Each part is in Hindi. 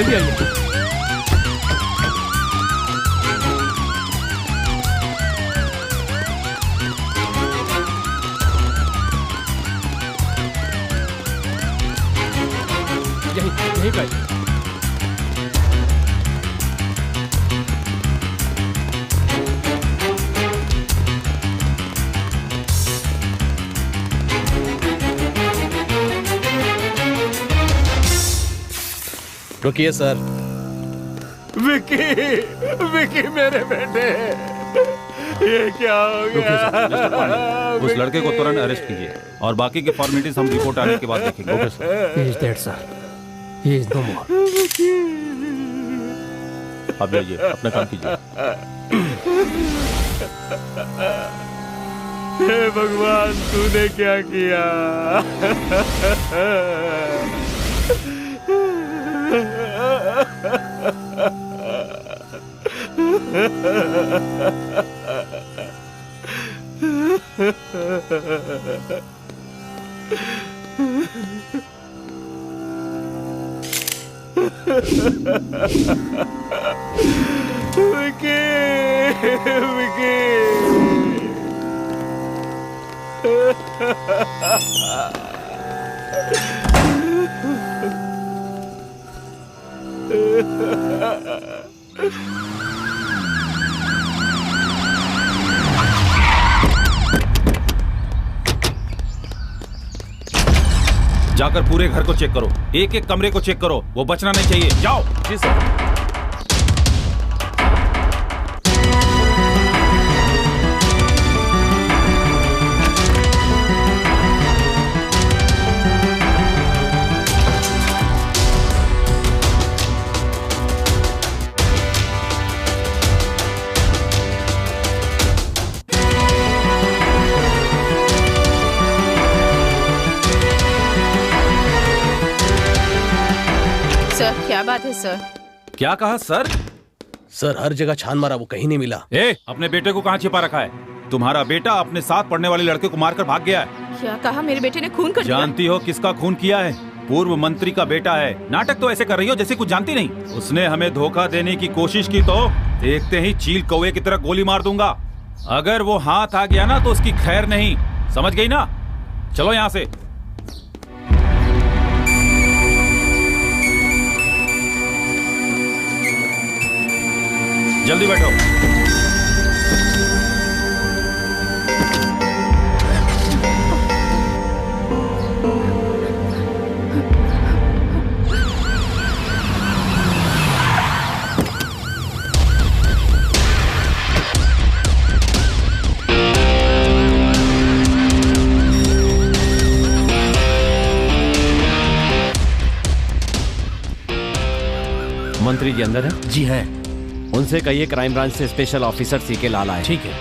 जल्दी आइए। यहीं पे। रुकिए सर। विकी, विकी मेरे बेटे, ये क्या हो गया? उस लड़के को तुरंत अरेस्ट कीजिए और बाकी के फॉर्मेलिटीज हम रिपोर्ट आने के बाद देखेंगे। Okay sir. He is dead, sir. He is no more. आप जाइए, अपना काम कीजिए। हे भगवान, तूने क्या किया? विकी, विकी। जाकर पूरे घर को चेक करो, एक एक कमरे को चेक करो, वो बचना नहीं चाहिए। जाओ। जी सर। क्या बात है सर? क्या कहा सर? सर हर जगह छान मारा, वो कहीं नहीं मिला। अपने बेटे को कहाँ छिपा रखा है? तुम्हारा बेटा अपने साथ पढ़ने वाले लड़के को मारकर भाग गया है। क्या कहा? मेरे बेटे ने खून कर दिया? जानती हो किसका खून किया है? पूर्व मंत्री का बेटा है। नाटक तो ऐसे कर रही हो जैसे कुछ जानती नहीं। उसने हमें धोखा देने की कोशिश की तो देखते ही चील कौवे की तरह गोली मार दूंगा। अगर वो हाथ आ गया ना तो उसकी खैर नहीं, समझ गई ना? चलो यहाँ से। जल्दी बैठो। मंत्री जी अंदर है? जी हैं। उनसे कहिए क्राइम ब्रांच से स्पेशल ऑफिसर सीके लाल आए। ठीक है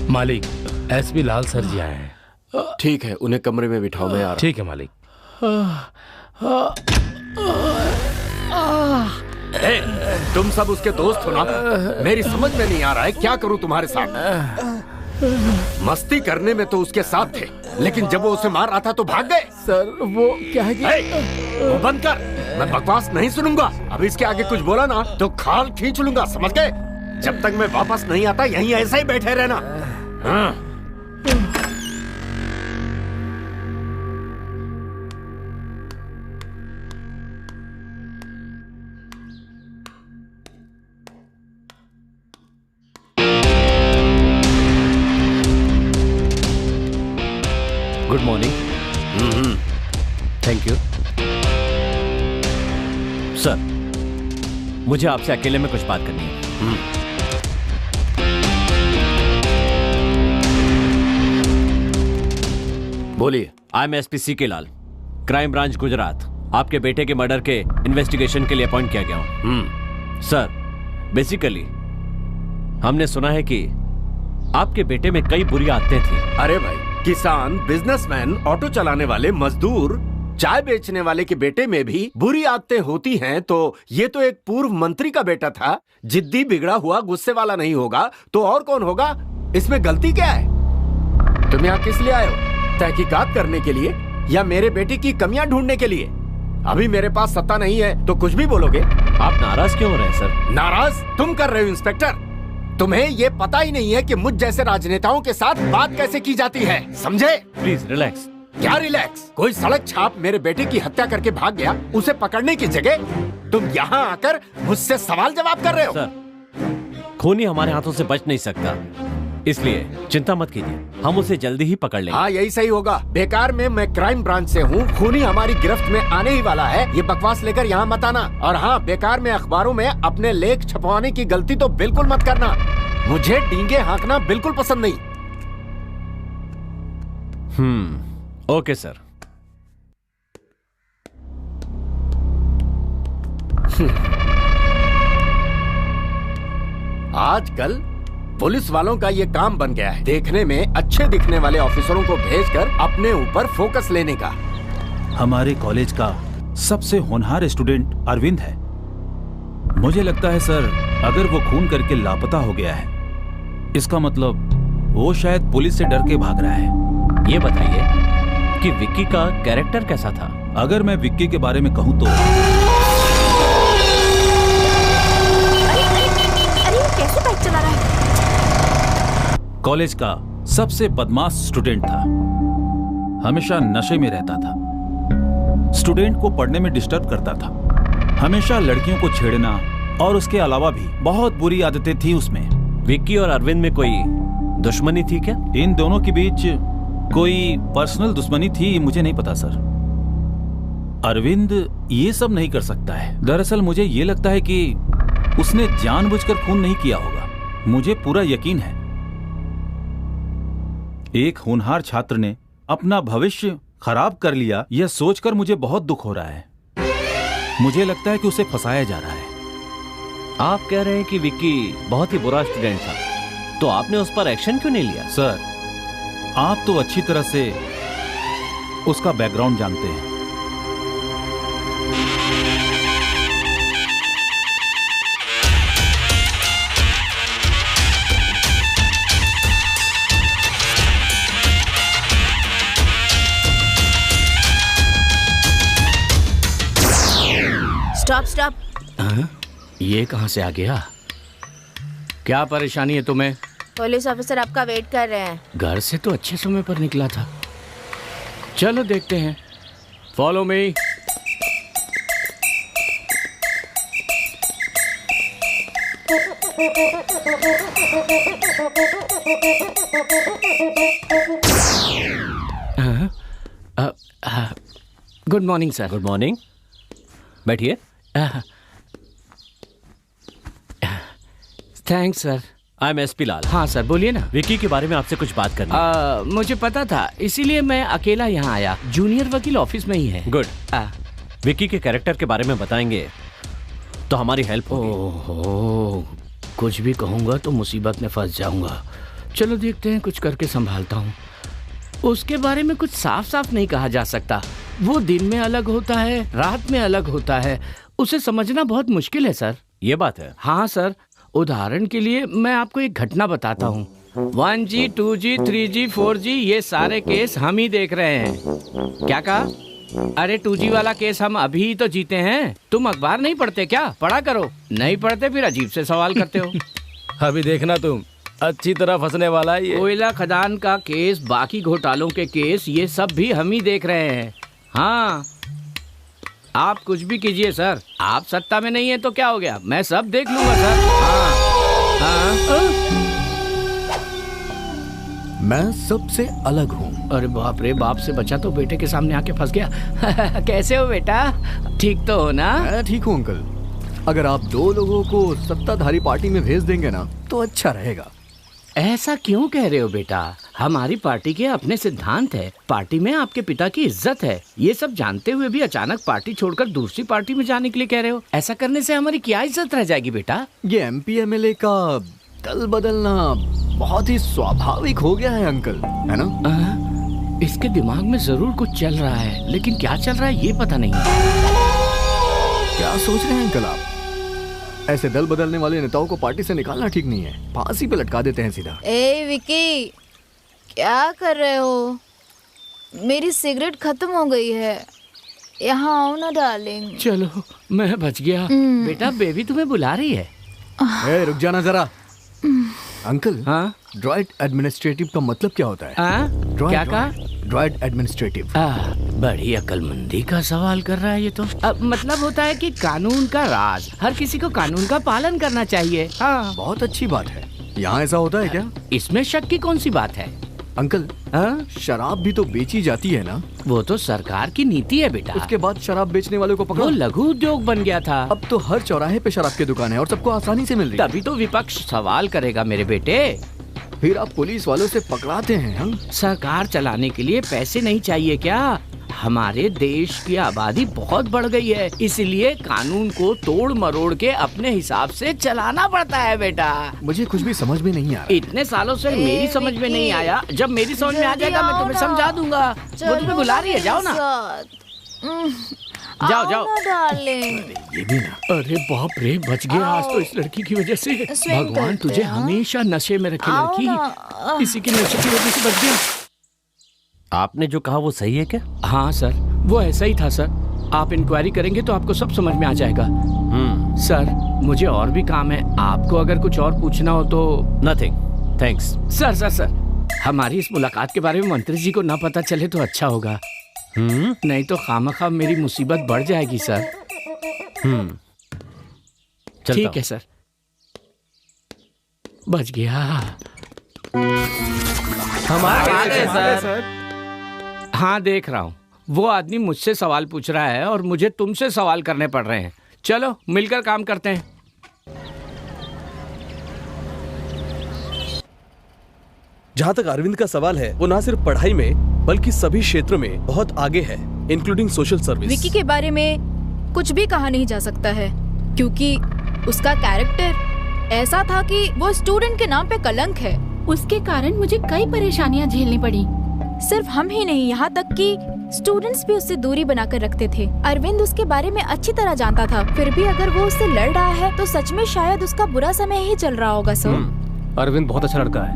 मालिक, एसपी लाल सर जी आए हैं। ठीक है, उन्हें कमरे में बिठाओ, मैं आ रहा। ठीक है मालिक। तुम सब उसके दोस्त हो ना? मेरी समझ में नहीं आ रहा है क्या करूं तुम्हारे साथ। मस्ती करने में तो उसके साथ थे, लेकिन जब वो उसे मार रहा था तो भाग गए। सर वो क्या है वो बंद कर, मैं बकवास नहीं सुनूंगा। अब इसके आगे कुछ बोला ना तो खाल खींच लूंगा, समझ गए? जब तक मैं वापस नहीं आता यहीं ऐसा ही बैठे रहना। हाँ। Good morning. Thank you sir. मुझे आपसे अकेले में कुछ बात करनी है। बोलिए। I am SP CK Lal, crime branch Gujarat. आपके बेटे के मर्डर के इन्वेस्टिगेशन के लिए अपॉइंट किया गया हूं। सर बेसिकली हमने सुना है कि आपके बेटे में कई बुरी आदतें थी। अरे भाई, किसान, बिजनेसमैन, ऑटो चलाने वाले, मजदूर, चाय बेचने वाले के बेटे में भी बुरी आदतें होती हैं, तो ये तो एक पूर्व मंत्री का बेटा था। जिद्दी, बिगड़ा हुआ, गुस्से वाला नहीं होगा तो और कौन होगा? इसमें गलती क्या है? तुम यहाँ किस लिए आए हो? तहकीकात करने के लिए या मेरे बेटे की कमियां ढूंढने के लिए? अभी मेरे पास सत्ता नहीं है तो कुछ भी बोलोगे। आप नाराज क्यों हो रहे हैं सर? नाराज तुम कर रहे हो इंस्पेक्टर। तुम्हें ये पता ही नहीं है कि मुझ जैसे राजनेताओं के साथ बात कैसे की जाती है, समझे? Please relax. क्या रिलैक्स? कोई सड़क छाप मेरे बेटे की हत्या करके भाग गया, उसे पकड़ने की जगह तुम यहाँ आकर मुझसे सवाल जवाब कर रहे हो। सर, खूनी हमारे हाथों से बच नहीं सकता, इसलिए चिंता मत कीजिए, हम उसे जल्दी ही पकड़ लेंगे। हाँ यही सही होगा। बेकार में मैं क्राइम ब्रांच से हूँ, खूनी हमारी गिरफ्त में आने ही वाला है, ये बकवास लेकर यहाँ मत आना। और हाँ, बेकार में अखबारों में अपने लेख छपवाने की गलती तो बिल्कुल मत करना। मुझे डींगे हाँकना बिल्कुल पसंद नहीं। Okay sir. आजकल पुलिस वालों का ये काम बन गया है, देखने में अच्छे दिखने वाले ऑफिसरों को भेजकर अपने ऊपर फोकस लेने का। हमारे कॉलेज का सबसे होनहार स्टूडेंट अरविंद है। मुझे लगता है सर, अगर वो खून करके लापता हो गया है, इसका मतलब वो शायद पुलिस से डर के भाग रहा है। ये बताइए कि विक्की का कैरेक्टर कैसा था? अगर मैं विक्की के बारे में कहूँ तो कैसे बाइक चला रहा है? कॉलेज का सबसे बदमाश स्टूडेंट था, हमेशा नशे में रहता था, स्टूडेंट को पढ़ने में डिस्टर्ब करता था, हमेशा लड़कियों को छेड़ना और उसके अलावा भी बहुत बुरी आदतें थी उसमें। विक्की और अरविंद में कोई दुश्मनी थी क्या? इन दोनों के बीच कोई पर्सनल दुश्मनी थी, मुझे नहीं पता सर। अरविंद ये सब नहीं कर सकता है। दरअसल मुझे ये लगता है कि उसने जानबूझकर खून नहीं किया होगा, मुझे पूरा यकीन है। एक होनहार छात्र ने अपना भविष्य खराब कर लिया, यह सोचकर मुझे बहुत दुख हो रहा है। मुझे लगता है कि उसे फंसाया जा रहा है। आप कह रहे हैं कि विक्की बहुत ही बुरा स्टूडेंट था, तो आपने उस पर एक्शन क्यों नहीं लिया? सर, आप तो अच्छी तरह से उसका बैकग्राउंड जानते हैं। Stop stop. ये कहां से आ गया? क्या परेशानी है तुम्हें? पुलिस ऑफिसर आपका वेट कर रहे हैं। घर से तो अच्छे समय पर निकला था। चलो देखते हैं। Follow me. Good morning sir. Good morning, बैठिए। Thanks sir. I am SP Lal. हाँ सर, बोलिए ना। विक्की के बारे में आपसे कुछ बात करनी है। मुझे पता था, इसीलिए मैं अकेला यहाँ आया। जूनियर वकील ऑफिस में ही है। गुड। विक्की के कैरेक्टर के बारे में बताएंगे तो हमारी हेल्प होगी। ओहो, कुछ भी कहूँगा तो मुसीबत में फंस जाऊंगा। चलो देखते हैं, कुछ करके संभालता हूँ। उसके बारे में कुछ साफ साफ नहीं कहा जा सकता। वो दिन में अलग होता है, रात में अलग होता है। उसे समझना बहुत मुश्किल है सर। ये बात है। हाँ सर, उदाहरण के लिए मैं आपको एक घटना बताता हूँ। 1G, 2G, 3G, 4G ये सारे केस हम ही देख रहे हैं। क्या कहा? अरे 2G वाला केस हम अभी ही तो जीते हैं। तुम अखबार नहीं पढ़ते क्या? पढ़ा करो। नहीं पढ़ते फिर अजीब से सवाल करते हो। अभी देखना तुम, अच्छी तरह फंसने वाला है ये। कोयला खदान का केस, बाकी घोटालों के केस, ये सब भी हम ही देख रहे हैं। हाँ, आप कुछ भी कीजिए सर, आप सत्ता में नहीं है तो क्या हो गया, मैं सब देख लूंगा सर। हाँ, हाँ। मैं सबसे अलग हूँ। अरे बाप रे, बाप से बचा तो बेटे के सामने आके फंस गया। कैसे हो बेटा? ठीक तो हो ना? मैं ठीक हूँ अंकल। अगर आप 2 लोगों को सत्ताधारी पार्टी में भेज देंगे ना तो अच्छा रहेगा। ऐसा क्यों कह रहे हो बेटा? हमारी पार्टी के अपने सिद्धांत है, पार्टी में आपके पिता की इज्जत है। ये सब जानते हुए भी अचानक पार्टी छोड़कर दूसरी पार्टी में जाने के लिए कह रहे हो। ऐसा करने से हमारी क्या इज्जत रह जाएगी बेटा? ये MP MLA का दल बदलना बहुत ही स्वाभाविक हो गया है अंकल, है ना? इसके दिमाग में जरूर कुछ चल रहा है, लेकिन क्या चल रहा है ये पता नहीं। क्या सोच रहे हैं अंकल आप? ऐसे दल बदलने वाले नेताओं को पार्टी से निकालना ठीक नहीं है, फांसी पे लटका देते हैं सीधा। ए विकी, क्या कर रहे हो? मेरी सिगरेट खत्म हो गई है। यहाँ आओ ना डार्लिंग। चलो मैं बच गया। बेटा बेबी तुम्हें बुला रही है। ए, रुक जाना जरा। अंकल, हाँ ड्राइट एडमिनिस्ट्रेटिव का मतलब क्या होता है? क्या कहा? ड्राइट एडमिनिस्ट्रेटिव। बड़ी अक्लमंदी का सवाल कर रहा है ये तो। मतलब होता है कि कानून का राज, हर किसी को कानून का पालन करना चाहिए। हाँ बहुत अच्छी बात है। यहाँ ऐसा होता है क्या? इसमें शक की कौन सी बात है? अंकल, शराब भी तो बेची जाती है ना? वो तो सरकार की नीति है बेटा। उसके बाद शराब बेचने वालों को पकड़ो। वो लघु उद्योग बन गया था। अब तो हर चौराहे पे शराब की दुकान है और सबको आसानी से मिल रही है। तभी तो विपक्ष सवाल करेगा मेरे बेटे। फिर आप पुलिस वालों से पकड़ाते हैं हम? सरकार चलाने के लिए पैसे नहीं चाहिए क्या? हमारे देश की आबादी बहुत बढ़ गई है, इसलिए कानून को तोड़ मरोड़ के अपने हिसाब से चलाना पड़ता है बेटा। मुझे कुछ भी समझ में नहीं आ रहा। इतने सालों से मेरी समझ में नहीं आया, जब मेरी समझ में आ जाएगा मैं तुम्हें समझा दूंगा। वो तुम्हें बुला रही है, जाओ ना। जाओ जाओ डार्लिंग। ये भी ना। अरे बाप रे, बच गया आज तो इस लड़की की वजह से। भगवान तुझे हमेशा नशे में रखे लड़की, इसी के नशे की वजह से बच गया। आपने जो कहा वो सही है क्या? हाँ सर, वो ऐसा ही था सर। आप इंक्वायरी करेंगे तो आपको सब समझ में आ जाएगा। सर मुझे और भी काम है, आपको अगर कुछ और पूछना हो तो। Nothing, thanks. Sir sir sir, हमारी इस मुलाकात के बारे में मंत्री जी को ना पता चले तो अच्छा होगा। नहीं तो खामखा मेरी मुसीबत बढ़ जाएगी सर। ठीक है सर, बच गया। हमारे सर। हाँ देख रहा हूँ, वो आदमी मुझसे सवाल पूछ रहा है और मुझे तुमसे सवाल करने पड़ रहे हैं। चलो मिलकर काम करते हैं। जहाँ तक अरविंद का सवाल है, वो ना सिर्फ पढ़ाई में बल्कि सभी क्षेत्रों में बहुत आगे है, इंक्लूडिंग सोशल सर्विस। विकी के बारे में कुछ भी कहा नहीं जा सकता है, क्योंकि उसका कैरेक्टर ऐसा था कि वो स्टूडेंट के नाम पे कलंक है। उसके कारण मुझे कई परेशानियां झेलनी पड़ी। सिर्फ हम ही नहीं, यहाँ तक कि स्टूडेंट्स भी उससे दूरी बनाकर रखते थे। अरविंद उसके बारे में अच्छी तरह जानता था, फिर भी अगर वो उससे लड़ रहा है तो सच में शायद उसका बुरा समय ही चल रहा होगा। सर अरविंद बहुत अच्छा लड़का है,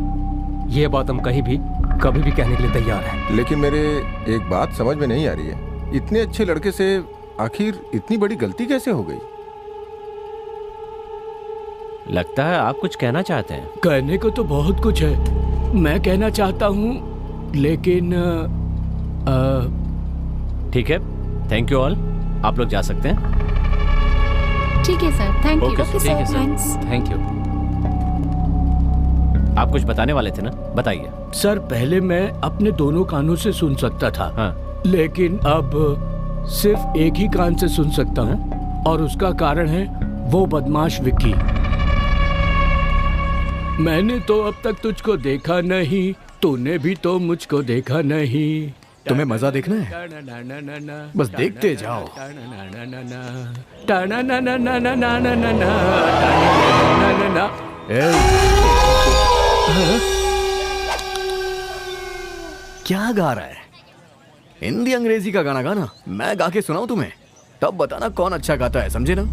ये बात हम कहीं भी कभी भी कहने के लिए तैयार हैं। लेकिन मेरे एक बात समझ में नहीं आ रही है, इतने अच्छे लड़के से आखिर इतनी बड़ी गलती कैसे हो गई? लगता है आप कुछ कहना चाहते हैं। कहने को तो बहुत कुछ है, मैं कहना चाहता हूँ, लेकिन ठीक है, थैंक यू ऑल, आप लोग जा सकते हैं। ठीक है सर, थैंक यू। ठीक है सर, थैंक यू। आप कुछ बताने वाले थे ना, बताइए। सर पहले मैं अपने दोनों कानों से सुन सकता था, लेकिन अब सिर्फ एक ही कान से सुन सकता हूँ, और उसका कारण है वो बदमाश विक्की। मैंने तो अब तक तुझको देखा नहीं, तूने भी तो मुझको देखा नहीं। तुम्हें मजा देखना है? बस देखते जाओ। क्या गा रहा है? हिंदी अंग्रेजी का गाना गाना, मैं गा के सुनाऊं तुम्हें, तब बताना कौन अच्छा गाता है, समझे ना?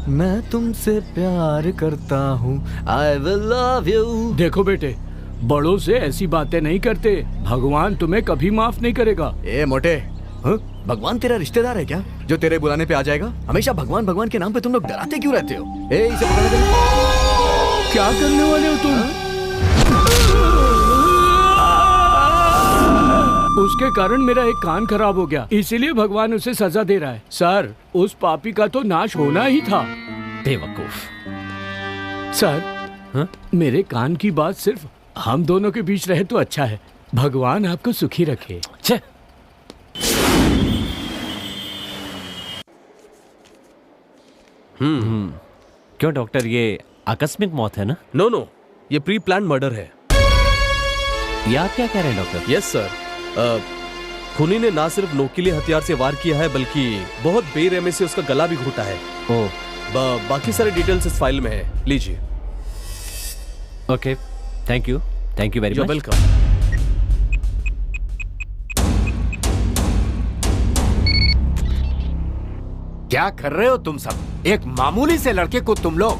मैं तुमसे प्यार करता हूँ, I will love you। देखो बेटे, बड़ों से ऐसी बातें नहीं करते, भगवान तुम्हें कभी माफ नहीं करेगा। ए मोटे, भगवान तेरा रिश्तेदार है क्या जो तेरे बुलाने पे आ जाएगा? हमेशा भगवान भगवान के नाम पे तुम लोग डराते क्यों रहते हो? ए, इसे पकड़ने दे। क्या करने वाले हो तुम? उसके कारण मेरा एक कान खराब हो गया, इसीलिए भगवान उसे सजा दे रहा है। सर उस पापी का तो नाश होना ही था। बेवकूफ। सर मेरे कान की बात सिर्फ हम दोनों के बीच रहे तो अच्छा है, भगवान आपको सुखी रखे। छे। क्यों डॉक्टर, ये आकस्मिक मौत है ना? नो, ये प्री प्लान मर्डर है। ये आप क्या कह रहे हैं डॉक्टर? यस सर, खूनी ने ना सिर्फ नोकीले हथियार से वार किया है, बल्कि बहुत बेरहमी से उसका गला भी घोटा है। बाकी सारे डिटेल्स इस फाइल में है, लीजिए। Okay, thank you very much. Welcome. क्या कर रहे हो तुम सब? एक मामूली से लड़के को तुम लोग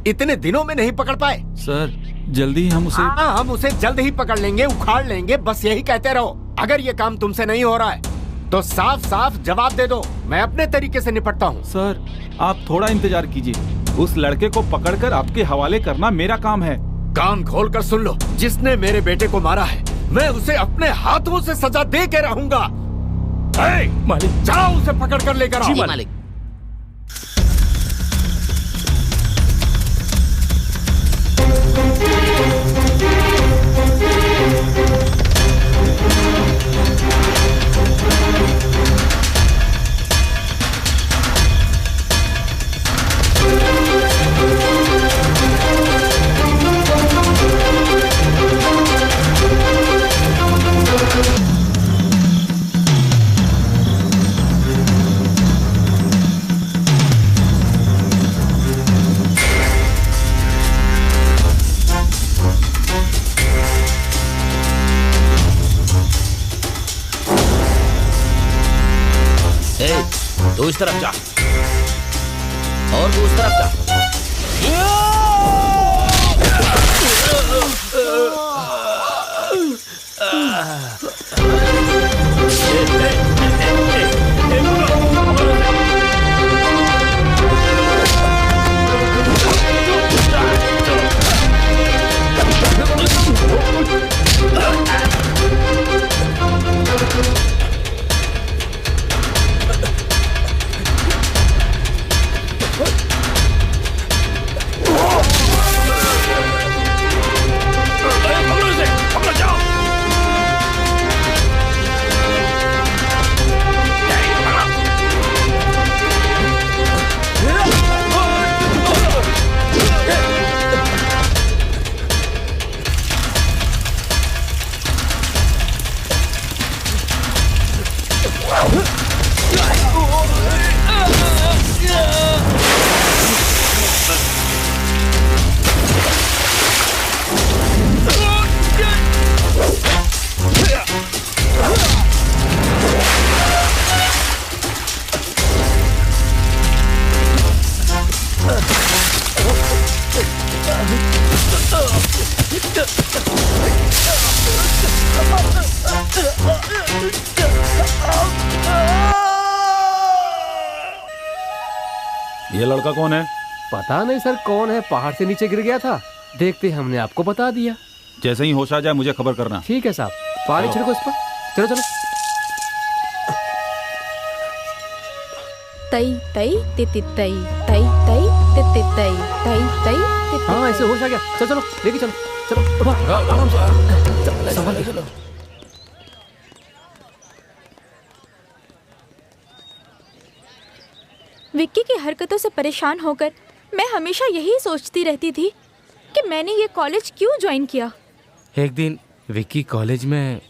इतने दिनों में नहीं पकड़ पाए? सर जल्दी हम उसे हाँ, हम उसे जल्द ही पकड़ लेंगे, उखाड़ लेंगे, बस यही कहते रहो। अगर ये काम तुमसे नहीं हो रहा है तो साफ साफ जवाब दे दो, मैं अपने तरीके से निपटता हूँ। सर आप थोड़ा इंतजार कीजिए, उस लड़के को पकड़कर आपके हवाले करना मेरा काम है। कान खोल कर सुन लो, जिसने मेरे बेटे को मारा है मैं उसे अपने हाथों से सजा दे के रहूंगा। मालिक, जाओ उसे पकड़ कर लेकर आओ। जी मालिक। तू इस तरफ जा और तू उस तरफ जा। ये लड़का कौन है? पता नहीं सर कौन है, पहाड़ से नीचे गिर गया था, देखते हमने आपको बता दिया। जैसे ही होश आ जाए मुझे खबर करना। ठीक है साहब, पानी छिड़को इस पर। चलो चलो। तई तई तिति तई तई तई तिति तई तई तई तिति। हाँ ऐसे होश आ गया। चलो चलो लेके चलो, चलो आराम से संभाल के चलो। विक्की की हरकतों से परेशान होकर मैं हमेशा यही सोचती रहती थी कि मैंने ये कॉलेज क्यों ज्वाइन किया। एक दिन विक्की कॉलेज में।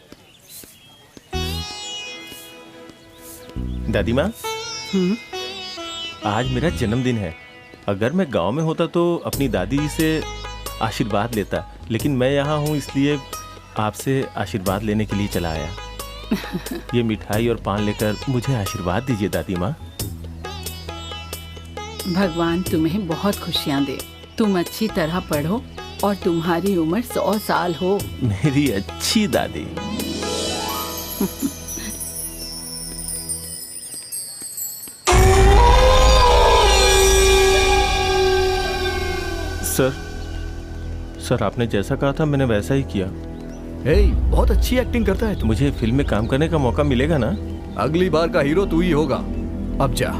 दादी माँ, आज मेरा जन्मदिन है। अगर मैं गांव में होता तो अपनी दादी जी से आशीर्वाद लेता, लेकिन मैं यहाँ हूँ इसलिए आपसे आशीर्वाद लेने के लिए चला आया। ये मिठाई और पान लेकर मुझे आशीर्वाद दीजिए दादी माँ। भगवान तुम्हें बहुत खुशियाँ दे। तुम अच्छी तरह पढ़ो और तुम्हारी उम्र 100 साल हो। मेरी अच्छी दादी। सर आपने जैसा कहा था मैंने वैसा ही किया। बहुत अच्छी एक्टिंग करता है तू। मुझे फिल्म में काम करने का मौका मिलेगा ना? अगली बार का हीरो तू ही होगा। अब जा।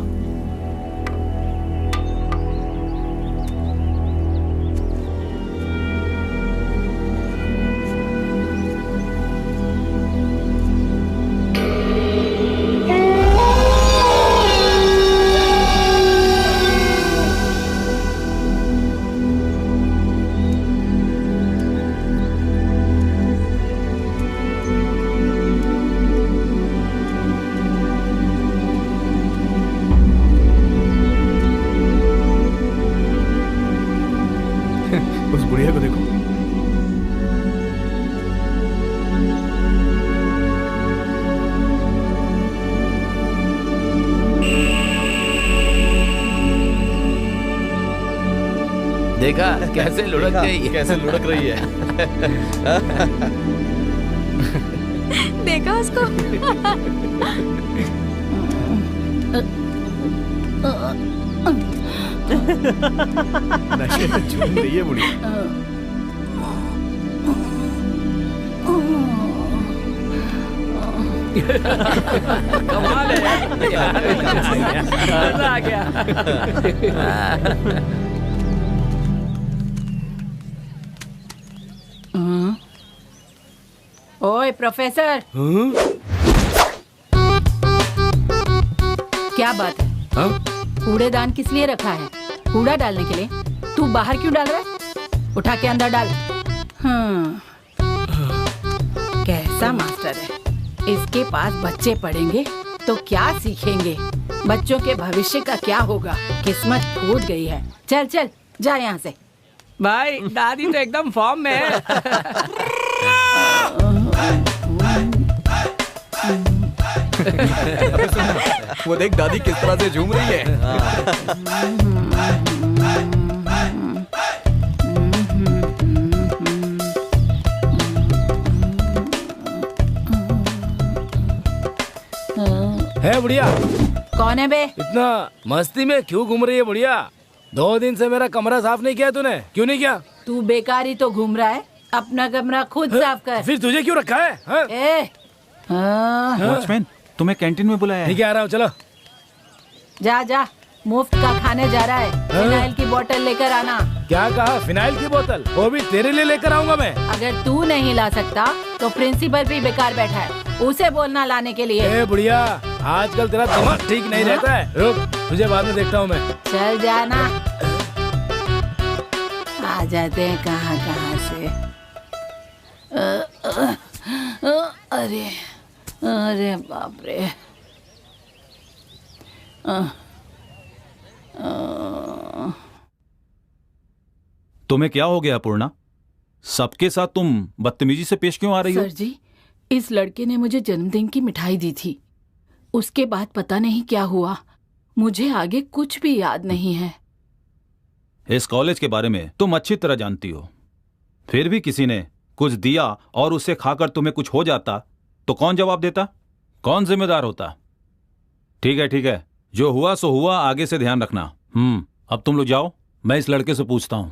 देखा कैसे लुढ़क गई, कैसे लुढ़क रही है। देखा उसको। नशे में झूम रही है बुढ़िया। कमाल है यार, मजा आ गया। ओए प्रोफेसर, क्या बात है? कूड़ेदान किस लिए रखा है? कूड़ा डालने के लिए? तू बाहर क्यों डाल रहा है? उठा के अंदर डाल। कैसा मास्टर है? इसके पास बच्चे पढ़ेंगे तो क्या सीखेंगे? बच्चों के भविष्य का क्या होगा? किस्मत फूट गई है। चल चल जा यहाँ से। भाई दादी तो एकदम फॉर्म में है। वो देख दादी किस तरह से झूम रही है। है बुढ़िया। कौन है बे? इतना मस्ती में क्यों घूम रही है बुढ़िया? 2 दिन से मेरा कमरा साफ नहीं किया तूने, क्यों नहीं किया? तू बेकारी तो घूम रहा है, अपना कमरा खुद साफ कर। फिर तुझे क्यों रखा है? वॉचमैन, तुम्हें कैंटीन में बुलाया है। ठीक है, आ रहा हूँ, चलो। जा जा, मुफ्त का खाने जा रहा है। फिनाइल की बोतल लेकर आना। क्या कहा? फिनाइल की बोतल? वो भी तेरे लिए लेकर आऊंगा मैं। अगर तू नहीं ला सकता तो प्रिंसिपल भी बेकार बैठा है, उसे बोलना लाने के लिए। ए बुढ़िया, आजकल तेरा दिमाग ठीक नहीं रहता है। रुक, तुझे बाद में देखता हूँ मैं। चल जाना। आ जाते हैं कहाँ कहाँ से। अरे अरे बाप रे। तुम्हें क्या हो गया पूर्णा? सबके साथ तुम बदतमीजी से पेश क्यों आ रही हो? सर जी, इस लड़के ने मुझे जन्मदिन की मिठाई दी थी। उसके बाद पता नहीं क्या हुआ, मुझे आगे कुछ भी याद नहीं है। इस कॉलेज के बारे में तुम अच्छी तरह जानती हो, फिर भी किसी ने कुछ दिया और उसे खाकर तुम्हें कुछ हो जाता तो कौन जवाब देता? कौन जिम्मेदार होता? ठीक है, जो हुआ सो हुआ, आगे से ध्यान रखना। अब तुम लोग जाओ, मैं इस लड़के से पूछता हूं।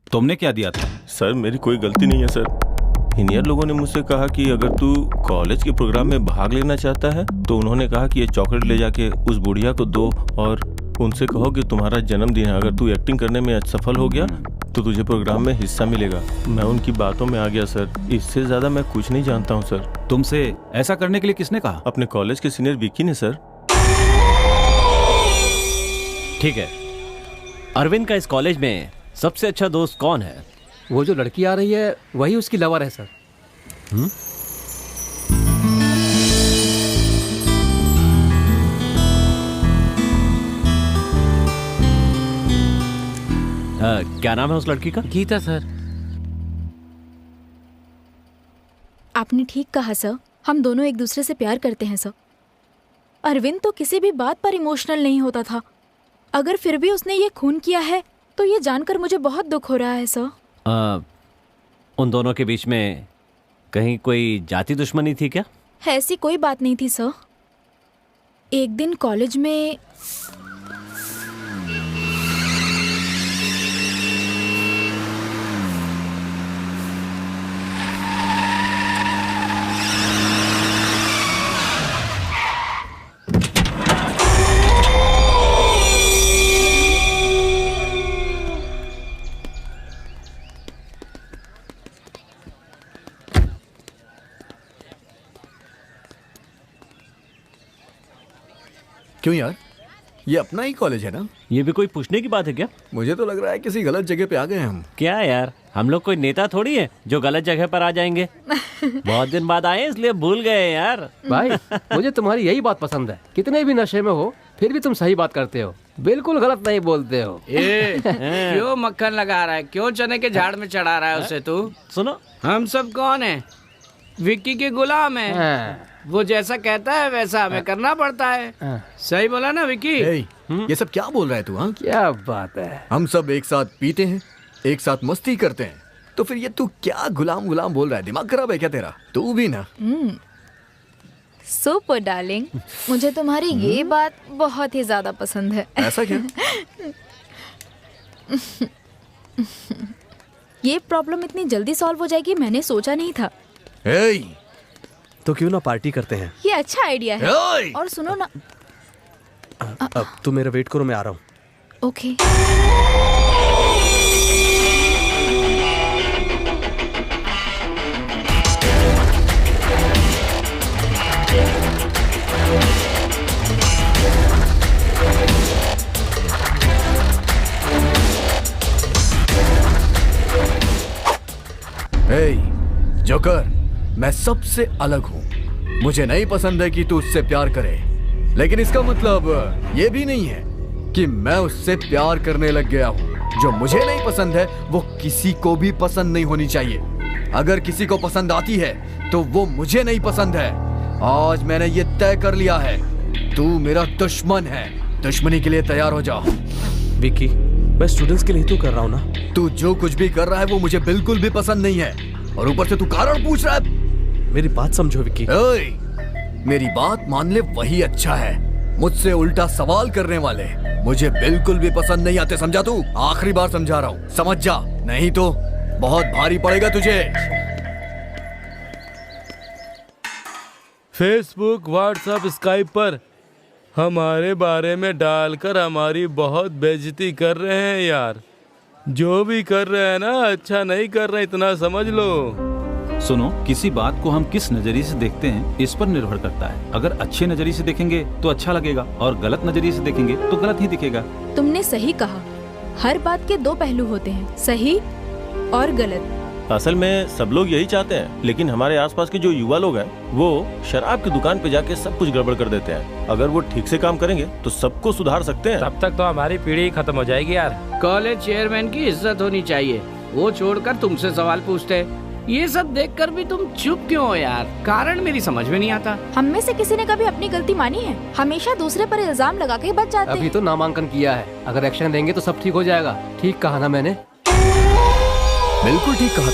तुमने क्या दिया था? सर मेरी कोई गलती नहीं है सर। सीनियर लोगों ने मुझसे कहा कि अगर तू कॉलेज के प्रोग्राम में भाग लेना चाहता है तो उन्होंने कहा कि ये चॉकलेट ले जाके उस बुढ़िया को दो और उनसे कहो कि तुम्हारा जन्मदिन है, अगर तू एक्टिंग करने में सफल हो गया तो तुझे प्रोग्राम में हिस्सा मिलेगा। मैं उनकी बातों में आ गया सर, इससे ज्यादा मैं कुछ नहीं जानता हूँ सर। तुमसे ऐसा करने के लिए किसने कहा? अपने कॉलेज के सीनियर विक्की ने सर। ठीक है, अरविंद का इस कॉलेज में सबसे अच्छा दोस्त कौन है? वो जो लड़की आ रही है वही उसकी लवर है सर। क्या नाम है उस लड़की का? गीता सर। आपने ठीक कहा सर, हम दोनों एक दूसरे से प्यार करते हैं सर। अरविंद तो किसी भी बात पर इमोशनल नहीं होता था, अगर फिर भी उसने ये खून किया है तो ये जानकर मुझे बहुत दुख हो रहा है सर। उन दोनों के बीच में कहीं कोई जाति दुश्मनी थी क्या? ऐसी कोई बात नहीं थी सर। एक दिन कॉलेज में क्यों यार, ये अपना ही कॉलेज है ना? ये भी कोई पूछने की बात है क्या? मुझे तो लग रहा है किसी गलत जगह पे आ गए हम। क्या यार, हम लोग कोई नेता थोड़ी है जो गलत जगह पर आ जाएंगे। बहुत दिन बाद आए इसलिए भूल गए यार। भाई मुझे तुम्हारी यही बात पसंद है, कितने भी नशे में हो फिर भी तुम सही बात करते हो, बिल्कुल गलत नहीं बोलते हो। क्यों मक्खन लगा रहा है? क्यों चने के झाड़ में चढ़ा रहा है उसे? तू सुनो, हम सब कौन है? विक्की के गुलाम है। वो जैसा कहता है वैसा हमें करना पड़ता है। सही बोला ना विक्की? ये सब क्या बोल रहा है तू? हाँ, क्या बात है। हम सब एक साथ पीते हैं, एक साथ मस्ती करते हैं, तो फिर ये तू क्या गुलाम गुलाम बोल रहा है? दिमाग खराब है क्या तेरा? तू भी ना। सुपर डार्लिंग, मुझे तुम्हारी ये बात बहुत ही ज्यादा पसंद है। ऐसा क्या? ये प्रॉब्लम इतनी जल्दी सॉल्व हो जाएगी मैंने सोचा नहीं था। तो क्यों ना पार्टी करते हैं? ये अच्छा आइडिया है। और सुनो ना, अब तुम मेरा वेट करो, मैं आ रहा हूँ। ओके। जोकर, मैं सबसे अलग हूँ। मुझे नहीं पसंद है कि तू उससे प्यार करे, लेकिन इसका मतलब ये भी नहीं है कि मैं उससे प्यार करने लग गया हूँ। जो मुझे नहीं पसंद है वो किसी को भी पसंद नहीं होनी चाहिए। अगर किसी को पसंद आती है तो वो मुझे नहीं पसंद है। आज मैंने ये तय कर लिया है, तू मेरा दुश्मन है। दुश्मनी के लिए तैयार हो जा। विकी, मैं स्टूडेंट्स के लिए तो कर रहा हूँ ना। तू जो कुछ भी कर रहा है वो मुझे बिल्कुल भी पसंद नहीं है, और ऊपर से तू कारण पूछ रहा है। मेरी बात समझो विकी। मेरी बात मान ले वही अच्छा है। मुझसे उल्टा सवाल करने वाले मुझे बिल्कुल भी पसंद नहीं आते, समझा तू? आखिरी बार समझा रहा हूँ, समझ जा, नहीं तो बहुत भारी पड़ेगा तुझे। फेसबुक, व्हाट्सएप, स्काइप पर हमारे बारे में डालकर हमारी बहुत बेइज्जती कर रहे हैं यार। जो भी कर रहे हैं ना, अच्छा नहीं कर रहे, इतना समझ लो। सुनो, किसी बात को हम किस नजरिए से देखते हैं इस पर निर्भर करता है। अगर अच्छे नजरिए से देखेंगे तो अच्छा लगेगा, और गलत नजरिए से देखेंगे तो गलत ही दिखेगा। तुमने सही कहा, हर बात के दो पहलू होते हैं, सही और गलत। असल में सब लोग यही चाहते हैं, लेकिन हमारे आसपास के जो युवा लोग हैं वो शराब की दुकान पे जाके सब कुछ गड़बड़ कर देते हैं। अगर वो ठीक से काम करेंगे तो सबको सुधार सकते हैं। तब तक तो हमारी पीढ़ी खत्म हो जाएगी यार। कॉलेज चेयरमैन की इज्जत होनी चाहिए, वो छोड़कर तुमसे सवाल पूछते हैं। ये सब देखकर भी तुम चुप क्यों हो यार? कारण मेरी समझ में नहीं आता। हम में से किसी ने कभी अपनी गलती मानी है? हमेशा दूसरे पर इल्जाम लगा के बच जाते हैं। अभी तो नामांकन किया है, अगर एक्शन देंगे तो सब ठीक हो जाएगा। ठीक कहा ना मैंने? बिल्कुल ठीक कहा।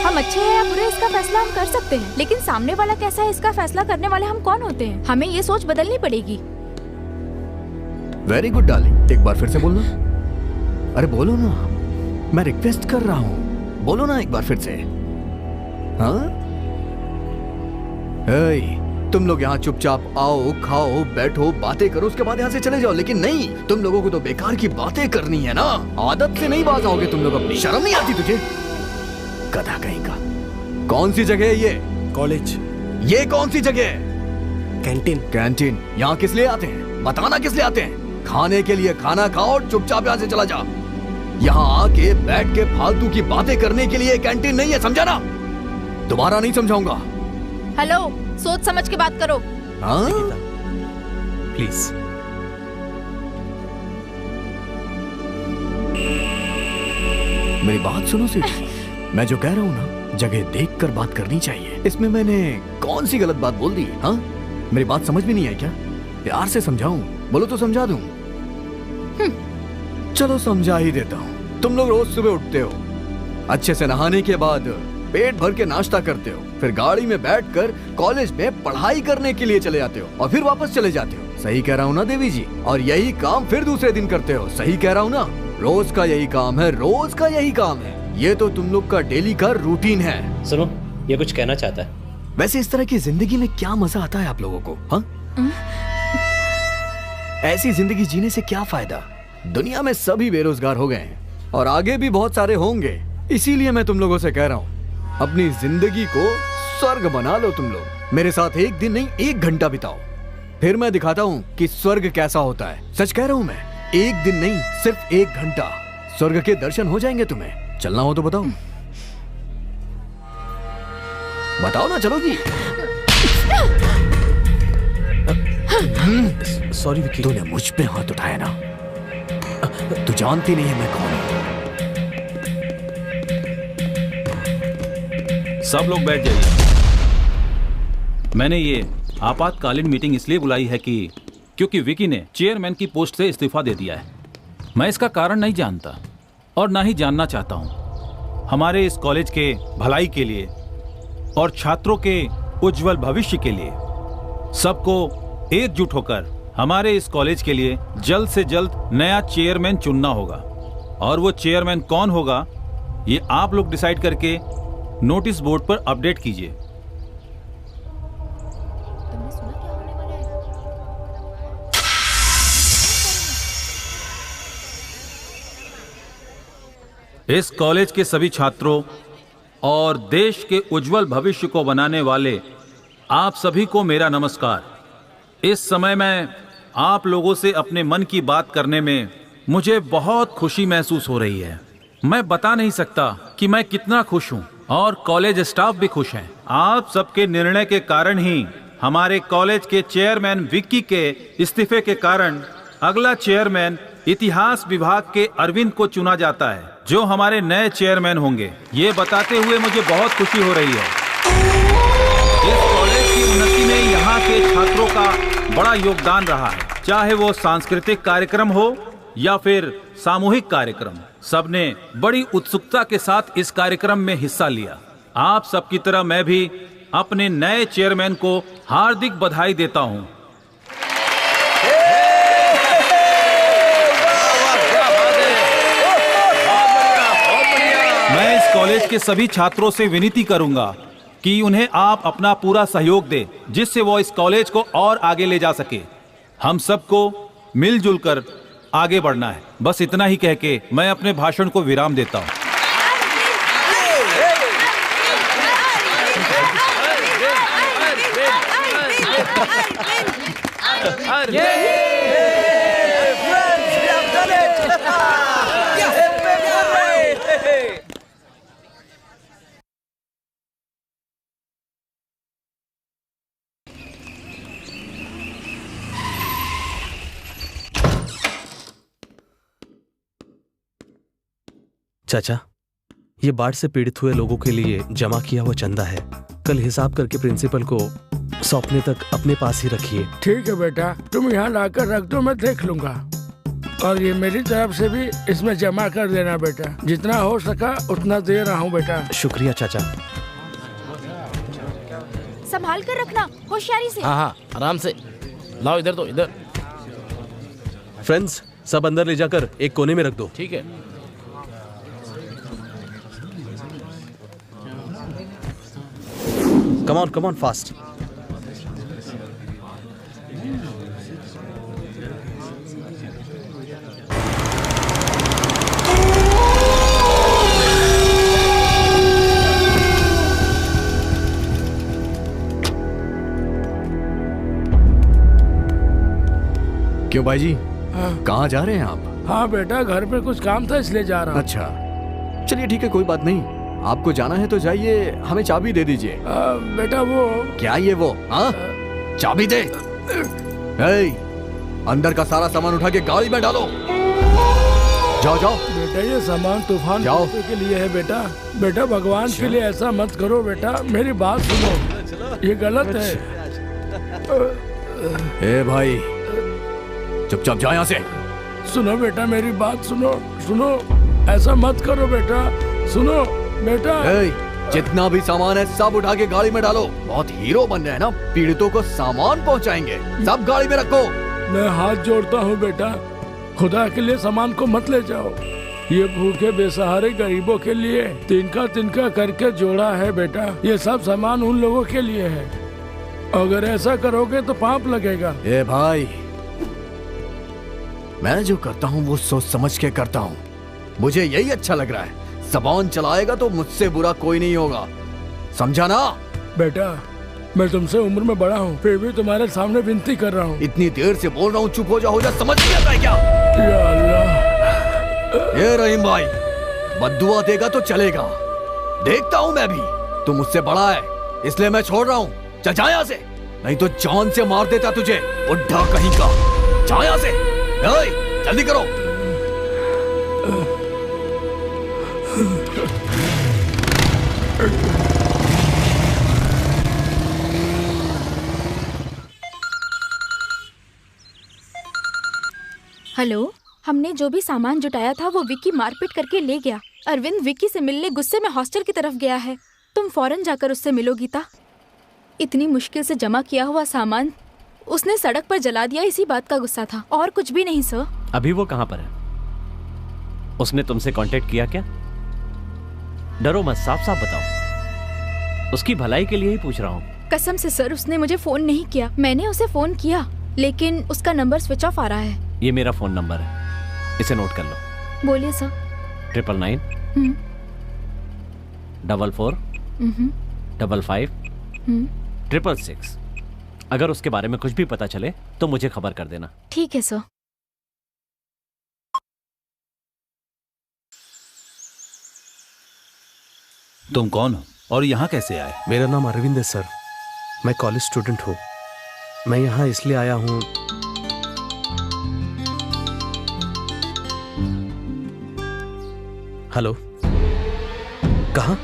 हम अच्छे हैं या बुरे इसका फैसला हम कर सकते हैं, लेकिन सामने वाला कैसा है इसका फैसला करने वाले हम कौन होते हैं? हमें ये सोच बदलनी पड़ेगी। वेरी गुड डार्लिंग, एक बार फिर से बोलना। अरे बोलो ना, मैं रिक्वेस्ट कर रहा हूँ, बोलो ना एक बार फिर से। हाँ? तुम लोग यहाँ चुपचाप आओ, खाओ, बैठो, बातें करो, उसके बाद यहाँ से चले जाओ। लेकिन नहीं, तुम लोगों को तो बेकार की बातें करनी है ना। आदत से नहीं बाज आओगे तुम लोग अपनी। शर्म नहीं आती तुझे? गधा कहीं का। कौन सी जगह है ये? कॉलेज। ये कौन सी जगह है? कैंटीन। कैंटीन यहाँ किस लिए आते हैं? बताना किस लिए आते हैं? खाने के लिए। खाना खाओ और चुपचाप यहाँ से चला जा। यहाँ आके बैठ के फालतू की बातें करने के लिए कैंटीन नहीं है, समझा ना? दोबारा नहीं समझाऊंगा। हेलो, सोच समझ के बात करो। हाँ? प्लीज। मेरी बात सुनो सीधी। मैं जो कह रहा हूँ ना, जगह देखकर बात करनी चाहिए। इसमें मैंने कौन सी गलत बात बोल दी? हाँ, मेरी बात समझ में नहीं आई क्या? प्यार से समझाऊं? बोलो तो समझा दूं। चलो समझा ही देता हूँ। तुम लोग रोज सुबह उठते हो, अच्छे से नहाने के बाद पेट भर के नाश्ता करते हो, फिर गाड़ी में बैठकर कॉलेज में पढ़ाई करने के लिए चले जाते हो और फिर वापस चले जाते हो। सही कह रहा हूँ ना देवी जी? और यही काम फिर दूसरे दिन करते हो। सही कह रहा हूँ ना? रोज का यही काम है, रोज का यही काम है। ये तो तुम लोग का डेली का रूटीन है। सुनो, ये कुछ कहना चाहता है। वैसे इस तरह की जिंदगी में क्या मजा आता है आप लोगों को? हाँ? ऐसी जिंदगी जीने से क्या फायदा? दुनिया में सभी बेरोजगार हो गए हैं और आगे भी बहुत सारे होंगे। इसीलिए मैं तुम लोगों से कह रहा हूँ, अपनी जिंदगी को स्वर्ग बना लो। तुम लोग मेरे साथ एक दिन नहीं, 1 घंटा बिताओ, फिर मैं दिखाता हूँ कि स्वर्ग कैसा होता है। सच कह रहा हूँ मैं, 1 दिन नहीं, सिर्फ 1 घंटा, स्वर्ग के दर्शन हो जाएंगे तुम्हें। चलना हो तो बताओ। बताओ ना, चलोगी? सॉरी विकी। तूने मुझ पे हाथ उठाया ना, तू जानती नहीं है मैं कौन हूं। सब लोग बैठ जाइए। मैंने ये आपातकालीन मीटिंग इसलिए बुलाई है क्योंकि विकी ने चेयरमैन की पोस्ट से इस्तीफा दे दिया है। मैं इसका कारण नहीं जानता और ना ही जानना चाहता हूँ। हमारे इस कॉलेज के भलाई के लिए और छात्रों के उज्जवल भविष्य के लिए सबको एकजुट होकर हमारे इस कॉलेज के लिए जल्द से जल्द नया चेयरमैन चुनना होगा। और वो चेयरमैन कौन होगा ये आप लोग डिसाइड करके नोटिस बोर्ड पर अपडेट कीजिए। इस कॉलेज के सभी छात्रों और देश के उज्जवल भविष्य को बनाने वाले आप सभी को मेरा नमस्कार। इस समय मैं आप लोगों से अपने मन की बात करने में मुझे बहुत खुशी महसूस हो रही है। मैं बता नहीं सकता कि मैं कितना खुश हूं और कॉलेज स्टाफ भी खुश है। आप सबके निर्णय के कारण ही हमारे कॉलेज के चेयरमैन विक्की के इस्तीफे के कारण अगला चेयरमैन इतिहास विभाग के अरविंद को चुना जाता है, जो हमारे नए चेयरमैन होंगे। ये बताते हुए मुझे बहुत खुशी हो रही है। इस कॉलेज की उन्नति में यहाँ के छात्रों का बड़ा योगदान रहा है, चाहे वो सांस्कृतिक कार्यक्रम हो या फिर सामूहिक कार्यक्रम। सबने बड़ी उत्सुकता के साथ इस कार्यक्रम में हिस्सा लिया। आप सबकी तरह मैं भी अपने नए चेयरमैन को हार्दिक बधाई देता हूँ। मैं इस कॉलेज के सभी छात्रों से विनती करूंगा कि उन्हें आप अपना पूरा सहयोग दें, जिससे वो इस कॉलेज को और आगे ले जा सके। हम सबको मिलजुल कर आगे बढ़ना है। बस इतना ही कह के मैं अपने भाषण को विराम देता हूँ। चाचा, ये बाढ़ से पीड़ित हुए लोगों के लिए जमा किया हुआ चंदा है। कल हिसाब करके प्रिंसिपल को सौंपने तक अपने पास ही रखिए। ठीक है बेटा, तुम यहाँ लाकर रख दो, मैं देख लूंगा। और ये मेरी तरफ से भी इसमें जमा कर देना बेटा। जितना हो सका उतना दे रहा हूँ बेटा। शुक्रिया चाचा। संभाल कर रखना, होशियारी से। हाँ हाँ, आराम से लाओ। इधर तो इधर। फ्रेंड्स, सब अंदर ले जाकर एक कोने में रख दो। ठीक है। Come on, fast. क्यों भाई जी, कहाँ जा रहे हैं आप? हाँ बेटा, घर पे कुछ काम था इसलिए जा रहा हूँ। अच्छा, चलिए ठीक है, कोई बात नहीं। आपको जाना है तो जाइए, हमें चाबी दे दीजिए। बेटा वो क्या ये वो? हाँ, चाबी दे। अंदर का सारा सामान उठा के गाड़ी में डालो। जाओ जाओ। बेटा ये सामान तूफान के लिए है बेटा। बेटा भगवान के लिए ऐसा मत करो बेटा, मेरी बात सुनो, ये गलत है। ए भाई, चुपचाप जाओ यहाँ से। सुनो बेटा, मेरी बात सुनो। सुनो, ऐसा मत करो बेटा, सुनो बेटा। जितना भी सामान है सब उठा के गाड़ी में डालो। बहुत हीरो बन रहे हैं ना, पीड़ितों को सामान पहुंचाएंगे। सब गाड़ी में रखो। मैं हाथ जोड़ता हूँ बेटा, खुदा के लिए सामान को मत ले जाओ। ये भूखे बेसहारे गरीबों के लिए तिनका तिनका करके जोड़ा है बेटा। ये सब सामान उन लोगों के लिए है। अगर ऐसा करोगे तो पाप लगेगा। ए भाई, मैं जो करता हूँ वो सोच समझ के करता हूँ। मुझे यही अच्छा लग रहा है। ज़बान चलाएगा तो मुझसे बुरा कोई नहीं होगा, समझा ना? बेटा, मैं तुमसे उम्र में बड़ा हूँ, फिर भी तुम्हारे सामने विनती कर रहा हूँ। इतनी देर से बोल रहा हूँ, चुप हो जा, समझ नहीं आता है क्या? या अल्लाह। ये रहीम भाई, बद्दुआ देगा तो चलेगा, देखता हूँ मैं भी। तू मुझसे बड़ा है इसलिए मैं छोड़ रहा हूँ। चल जा यहाँ से, नहीं तो जान से मार देता तुझे, बुढ़ा कहीं का। जा यहाँ से, जल्दी करो। हेलो, हमने जो भी सामान जुटाया था वो विक्की मारपीट करके ले गया। अरविंद विक्की से मिलने गुस्से में हॉस्टल की तरफ गया है। तुम फौरन जाकर उससे मिलो गीता। इतनी मुश्किल से जमा किया हुआ सामान उसने सड़क पर जला दिया, इसी बात का गुस्सा था और कुछ भी नहीं सर। अभी वो कहाँ पर है? उसने तुमसे कांटेक्ट किया क्या? डरो मत, साफ साफ बताओ। उसकी भलाई के लिए ही पूछ रहा हूँ। कसम से सर, उसने मुझे फोन नहीं किया। मैंने उसे फोन किया लेकिन उसका नंबर स्विच ऑफ आ रहा है। ये मेरा फोन नंबर है, इसे नोट कर लो। बोलिए सर। 999 44 55 666। अगर उसके बारे में कुछ भी पता चले तो मुझे खबर कर देना। ठीक है सर। तुम कौन हो और यहाँ कैसे आए? मेरा नाम अरविंद है सर, मैं कॉलेज स्टूडेंट हूँ। मैं यहाँ इसलिए आया हूँ, हेलो, कहाँ?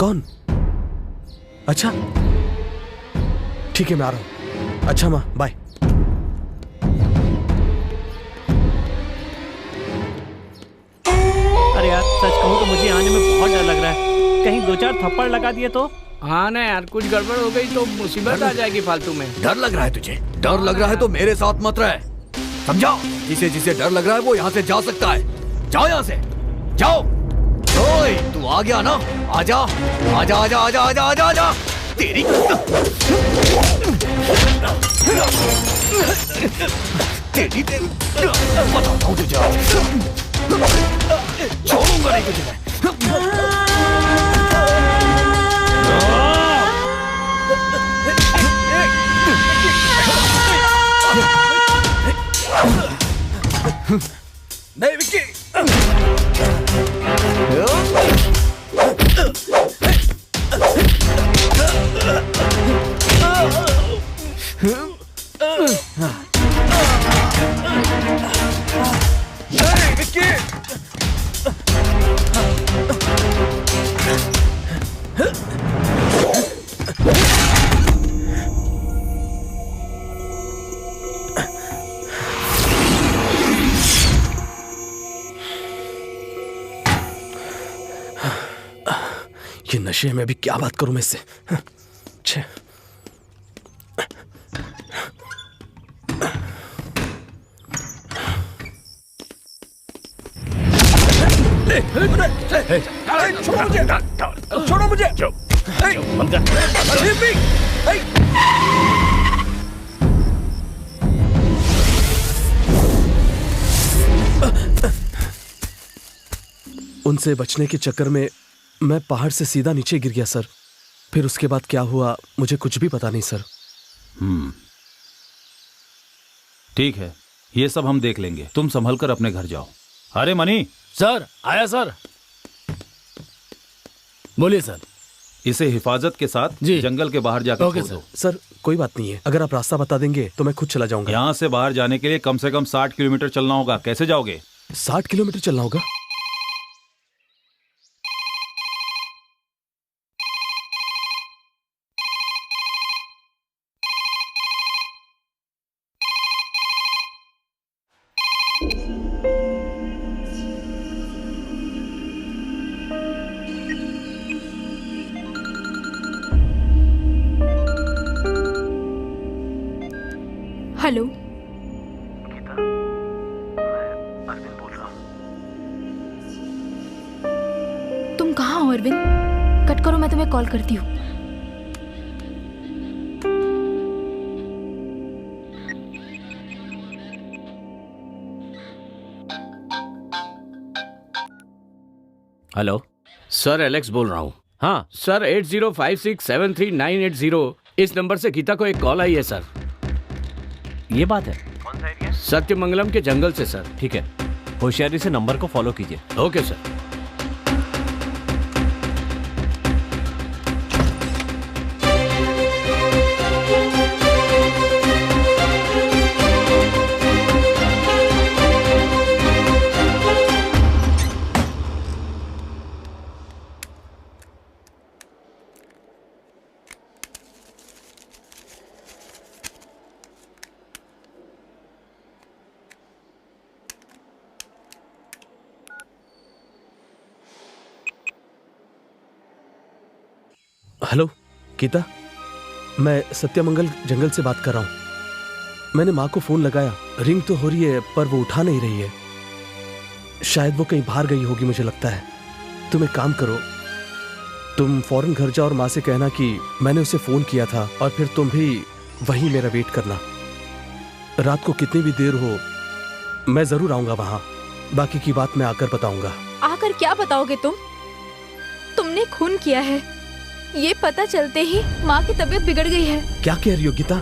कौन? अच्छा ठीक है, मैं आ रहा हूँ। अच्छा माँ, बाय। अरे यार, सच कहूँ तो मुझे आने में बहुत डर लग रहा है। कहीं 2-4 थप्पड़ लगा दिए तो? हाँ ना यार, कुछ गड़बड़ हो गई तो मुसीबत आ जाएगी फालतू में। डर लग रहा है तुझे? डर लग रहा है तो मेरे साथ मत रहे, समझा? जिसे जिसे डर लग रहा है वो यहाँ से जा सकता है। जाओ यहाँ से, जाओ। ओए, तू आ गया ना? आजा आजा आजा आजा आजा आजा आजा। तेरी तेरी बताता हूँ तुझे, छोड़ूंगा नहीं तुझे। नहीं विक्की, ये नशे में भी क्या बात करूं मैं इससे? छे। छोड़ो मुझे, छोड़ो मुझे। उनसे बचने के चक्कर में मैं पहाड़ से सीधा नीचे गिर गया सर। फिर उसके बाद क्या हुआ मुझे कुछ भी पता नहीं सर। ठीक है, ये सब हम देख लेंगे। तुम संभल कर अपने घर जाओ। अरे मनी। सर, आया सर। बोलिए सर। इसे हिफाजत के साथ जंगल के बाहर जाकर छोड़ दो। सर कोई बात नहीं है, अगर आप रास्ता बता देंगे तो मैं खुद चला जाऊंगा। यहाँ से बाहर जाने के लिए कम से कम 60 किलोमीटर चलना होगा। कैसे जाओगे? 60 किलोमीटर चलना होगा? हेलो गीता, मैं अरविंद बोल रहा हूँ। तुम कहाँ हो अरविंद? कट करो, मैं तुम्हें कॉल करती हूँ। हेलो सर, एलेक्स बोल रहा हूँ। हाँ सर, 8056733980 इस नंबर से गीता को एक कॉल आई है सर। ये बात है? कौन सा एरिया? सत्यमंगलम के जंगल से सर। ठीक है, होशियारी से नंबर को फॉलो कीजिए। Okay sir. हेलो गीता, मैं सत्यमंगल जंगल से बात कर रहा हूँ। मैंने माँ को फोन लगाया, रिंग तो हो रही है पर वो उठा नहीं रही है। शायद वो कहीं बाहर गई होगी मुझे लगता है। तुम एक काम करो, तुम फौरन घर जाओ और माँ से कहना कि मैंने उसे फोन किया था और फिर तुम भी वहीं मेरा वेट करना। रात को कितनी भी देर हो मैं जरूर आऊंगा वहां। बाकी की बात मैं आकर बताऊंगा। आकर क्या बताओगे तुम? तुमने खून किया है, ये पता चलते ही माँ की तबीयत बिगड़ गई है। क्या कह रही हो गीता?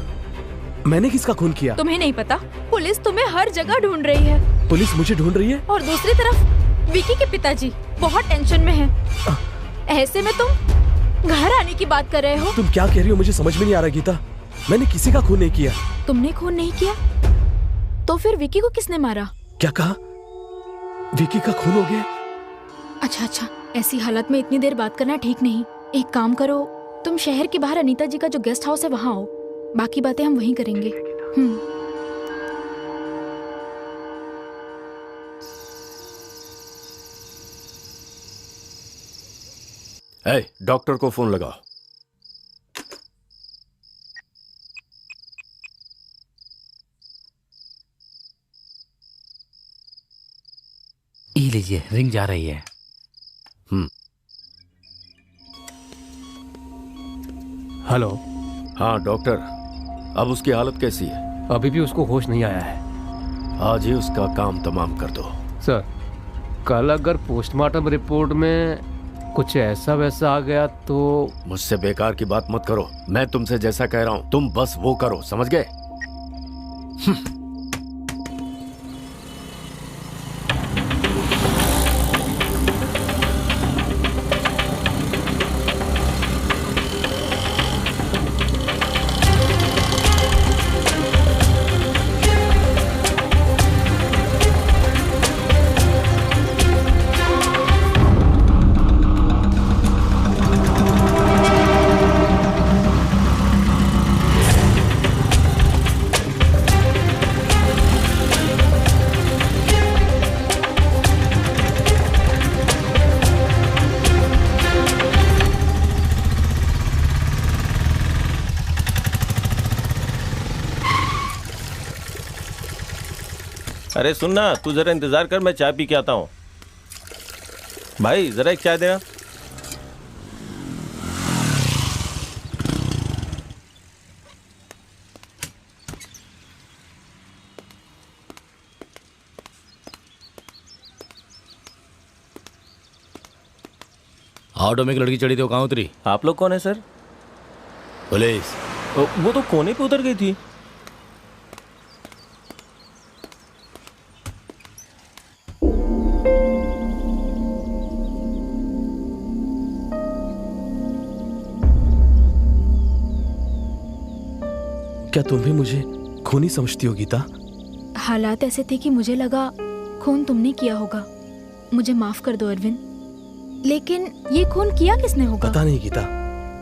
मैंने किसका खून किया? तुम्हें नहीं पता? पुलिस तुम्हें हर जगह ढूंढ रही है। पुलिस मुझे ढूंढ रही है? और दूसरी तरफ विकी के पिताजी बहुत टेंशन में हैं। ऐसे में तुम घर आने की बात कर रहे हो? तुम क्या कह रही हो मुझे समझ में नहीं आ रहा गीता। मैंने किसी का खून नहीं किया। तुमने खून नहीं किया तो फिर विकी को किसने मारा? क्या कहा? विकी का खून हो गया? अच्छा, ऐसी हालत में इतनी देर बात करना ठीक नहीं। एक काम करो, तुम शहर के बाहर अनीता जी का जो गेस्ट हाउस है वहाँ आओ, बाकी बातें हम वहीं करेंगे। डॉक्टर को फोन लगाओ। ये लीजिए, रिंग जा रही है। हेलो। हाँ डॉक्टर, अब उसकी हालत कैसी है? अभी भी उसको होश नहीं आया है। आज ही उसका काम तमाम कर दो। सर, कल अगर पोस्टमार्टम रिपोर्ट में कुछ ऐसा वैसा आ गया तो? मुझसे बेकार की बात मत करो। मैं तुमसे जैसा कह रहा हूँ तुम बस वो करो, समझ गए? अरे सुनना, तू जरा इंतजार कर, मैं चाय पी के आता हूँ। भाई जरा एक चाय देना। ऑटो में एक लड़की चढ़ी थी, वो कहाँ उतरी? आप लोग कौन है सर? पुलिस। वो तो कोने पे उतर गई थी। क्या तुम भी मुझे खूनी समझती हो गीता? हालात ऐसे थे कि मुझे लगा खून तुमने किया होगा। मुझे माफ कर दो अरविंद, लेकिन ये खून किया किसने होगा? पता नहीं गीता,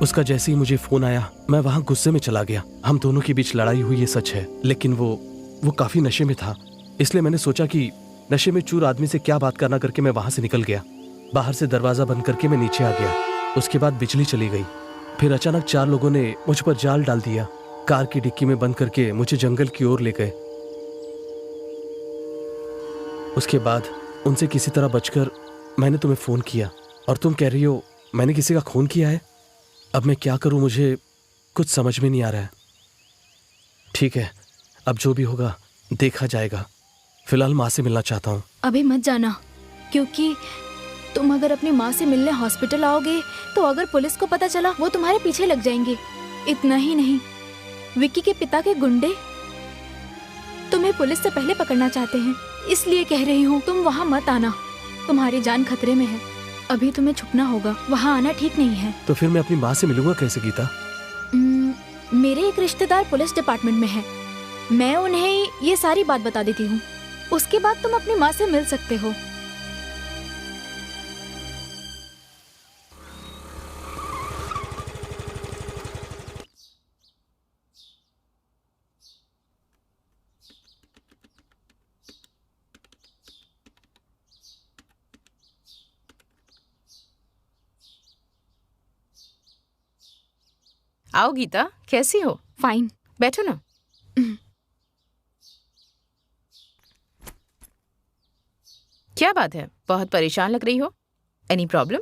उसका जैसे ही मुझे फोन आया मैं वहाँ गुस्से में चला गया। हम दोनों के बीच लड़ाई हुई ये सच है, लेकिन वो काफी नशे में था। इसलिए मैंने सोचा कि नशे में चूर आदमी से क्या बात करना करके मैं वहां से निकल गया। बाहर से दरवाजा बंद करके मैं नीचे आ गया। उसके बाद बिजली चली गई। फिर अचानक 4 लोगों ने मुझ पर जाल डाल दिया। कार की डिक्की में बंद करके मुझे जंगल की ओर ले गए। उसके बाद उनसे किसी तरह बचकर मैंने तुम्हें फोन किया और तुम कह रही हो मैंने किसी का खून किया है। अब मैं क्या करूं, मुझे कुछ समझ में नहीं आ रहा है। ठीक है, अब जो भी होगा देखा जाएगा। फिलहाल माँ से मिलना चाहता हूँ। अभी मत जाना, क्योंकि तुम अगर अपनी माँ से मिलने हॉस्पिटल आओगे तो अगर पुलिस को पता चला वो तुम्हारे पीछे लग जाएंगे। इतना ही नहीं, विकी के पिता के गुंडे तुम्हें पुलिस से पहले पकड़ना चाहते हैं। इसलिए कह रही हूँ तुम वहाँ मत आना, तुम्हारी जान खतरे में है। अभी तुम्हें छुपना होगा, वहाँ आना ठीक नहीं है। तो फिर मैं अपनी माँ से मिलूंगा कैसे गीता? मेरे एक रिश्तेदार पुलिस डिपार्टमेंट में है, मैं उन्हें ये सारी बात बता देती हूँ। उसके बाद तुम अपनी माँ से मिल सकते हो। आओ गीता, कैसी हो? फाइन। बैठो ना। क्या बात है, बहुत परेशान लग रही हो? Any problem?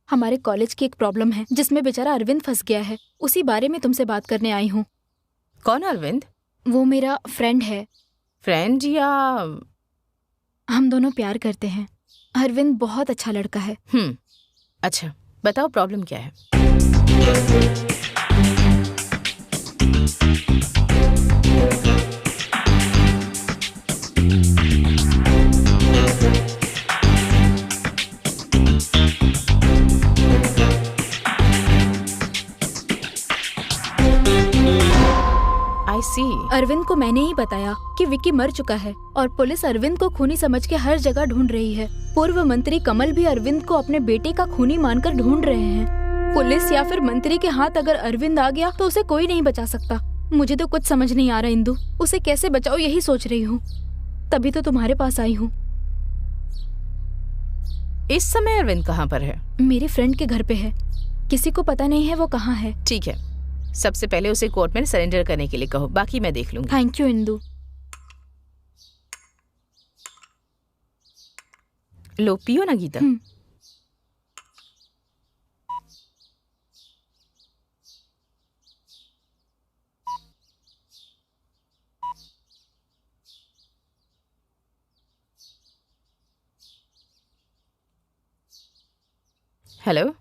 हमारे कॉलेज की एक प्रॉब्लम है जिसमें बेचारा अरविंद फंस गया है, उसी बारे में तुमसे बात करने आई हूँ। कौन अरविंद? वो मेरा फ्रेंड है। फ्रेंड या? हम दोनों प्यार करते हैं। अरविंद बहुत अच्छा लड़का है। अच्छा, बताओ प्रॉब्लम क्या है? I see. अरविंद को मैंने ही बताया कि विक्की मर चुका है और पुलिस अरविंद को खूनी समझ के हर जगह ढूंढ रही है। पूर्व मंत्री कमल भी अरविंद को अपने बेटे का खूनी मानकर ढूंढ रहे हैं। पुलिस या फिर मंत्री के हाथ अगर अरविंद आ गया तो उसे कोई नहीं बचा सकता। मुझे तो कुछ समझ नहीं आ रहा इंदु, उसे कैसे बचाओ यही सोच रही हूँ, तभी तो तुम्हारे पास आई हूँ। इस समय अरविंद कहाँ पर है? मेरे फ्रेंड के घर पे है, किसी को पता नहीं है वो कहाँ है। ठीक है, सबसे पहले उसे कोर्ट में सरेंडर करने के लिए कहो, बाकी मैं देख लूंगी। Thank you Indu. लो पियो ना Geeta. Hello,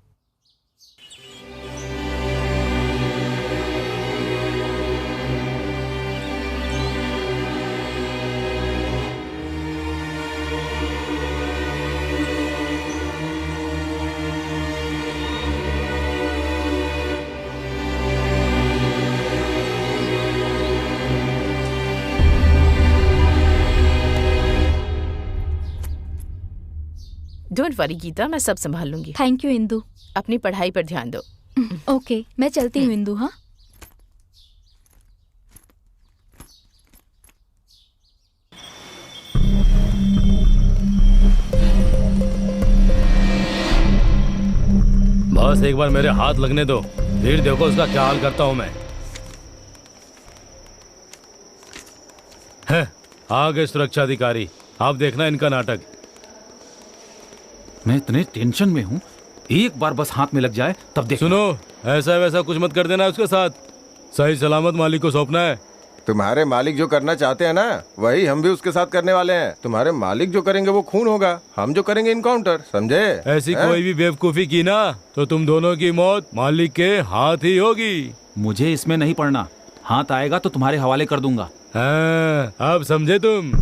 don't worry Geeta, मैं सब संभाल लूंगी। Thank you Indu. अपनी पढ़ाई पर ध्यान दो। ओके, मैं चलती हूँ इंदु। हाँ, बस एक बार मेरे हाथ लगने दो, फिर देखो उसका क्या हाल करता हूं मैं। है, आ गए सुरक्षा अधिकारी, आप देखना इनका नाटक। मैं इतने टेंशन में हूँ, एक बार बस हाथ में लग जाए तब देख। सुनो, ऐसा वैसा कुछ मत कर देना उसके साथ, सही सलामत मालिक को सौंपना है। तुम्हारे मालिक जो करना चाहते हैं ना, वही हम भी उसके साथ करने वाले हैं। तुम्हारे मालिक जो करेंगे वो खून होगा, हम जो करेंगे इनकाउंटर, समझे? ऐसी कोई भी बेवकूफी की ना तो तुम दोनों की मौत मालिक के हाथ ही होगी। मुझे इसमें नहीं पड़ना, हाथ आएगा तो तुम्हारे हवाले कर दूंगा। हाँ, अब समझे तुम।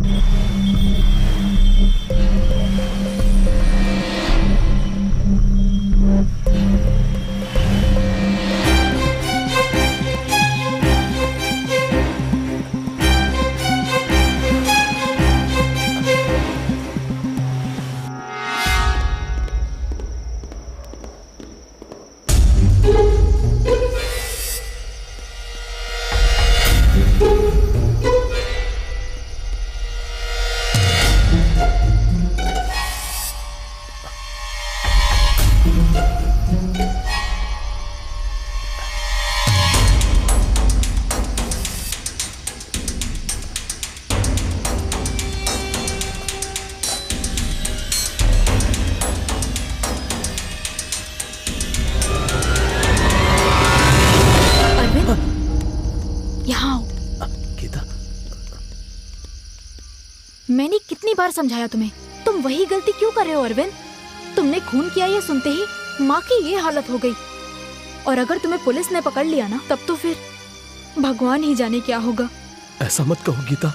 मैंने कितनी बार समझाया तुम्हें, तुम वही गलती क्यों कर रहे हो अरविंद? तुमने खून किया ये सुनते ही माँ की ये हालत हो गई, और अगर तुम्हें पुलिस ने पकड़ लिया ना, तब तो फिर भगवान ही जाने क्या होगा। ऐसा मत कहो गीता,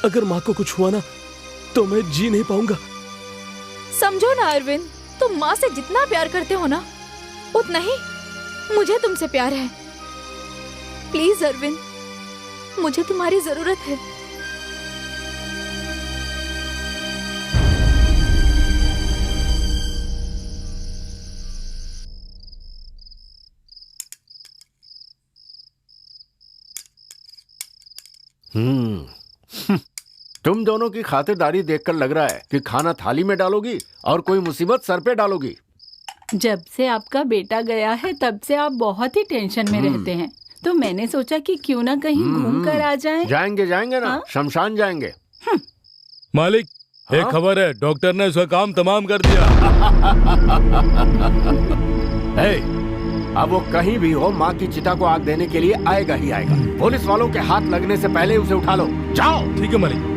अगर माँ को कुछ हुआ ना तो मैं जी नहीं पाऊंगा। समझो ना अरविंद, तुम माँ से जितना प्यार करते हो ना, उतना ही मुझे तुमसे प्यार है। प्लीज अरविंद, मुझे तुम्हारी जरूरत है। तुम दोनों की खातिरदारी देखकर लग रहा है कि खाना थाली में डालोगी और कोई मुसीबत सर पे डालोगी। जब से आपका बेटा गया है तब से आप बहुत ही टेंशन में रहते हैं, तो मैंने सोचा कि क्यों ना कहीं घूम कर आ जाएं। जाएंगे जाएंगे ना, शमशान जाएंगे। मालिक, एक खबर है, डॉक्टर ने उसका काम तमाम कर दिया। अब वो कहीं भी हो, माँ की चिता को आग देने के लिए आएगा ही आएगा। पुलिस वालों के हाथ लगने से पहले उसे उठा लो। जाओ। ठीक है मालिक।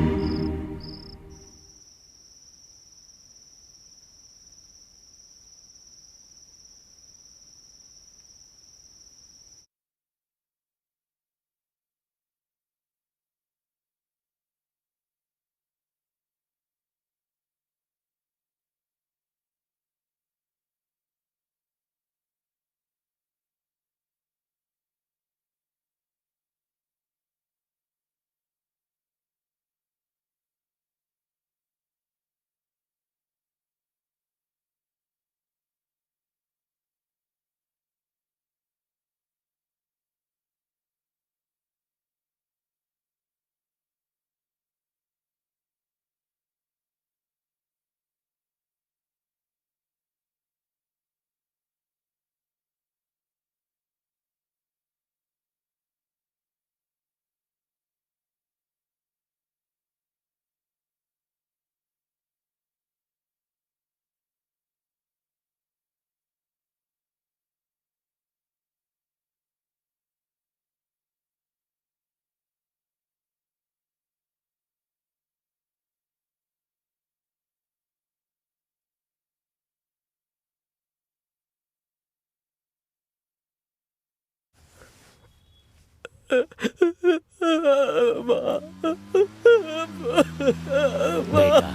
बेटा,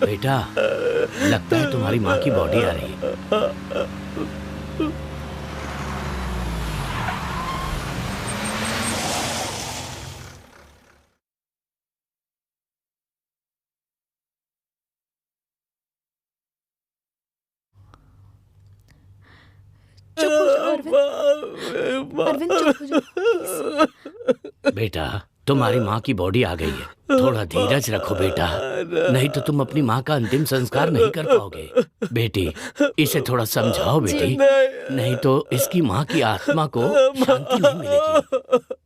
बेटा, लगता है तुम्हारी माँ की बॉडी आ रही है। चुप हो जाओ अरविंद। अरविंद चुप हो जाओ। बेटा, तुम्हारी माँ की बॉडी आ गई है, थोड़ा धीरज रखो बेटा, नहीं तो तुम अपनी माँ का अंतिम संस्कार नहीं कर पाओगे। बेटी, इसे थोड़ा समझाओ बेटी, नहीं तो इसकी माँ की आत्मा को शांति नहीं मिलेगी।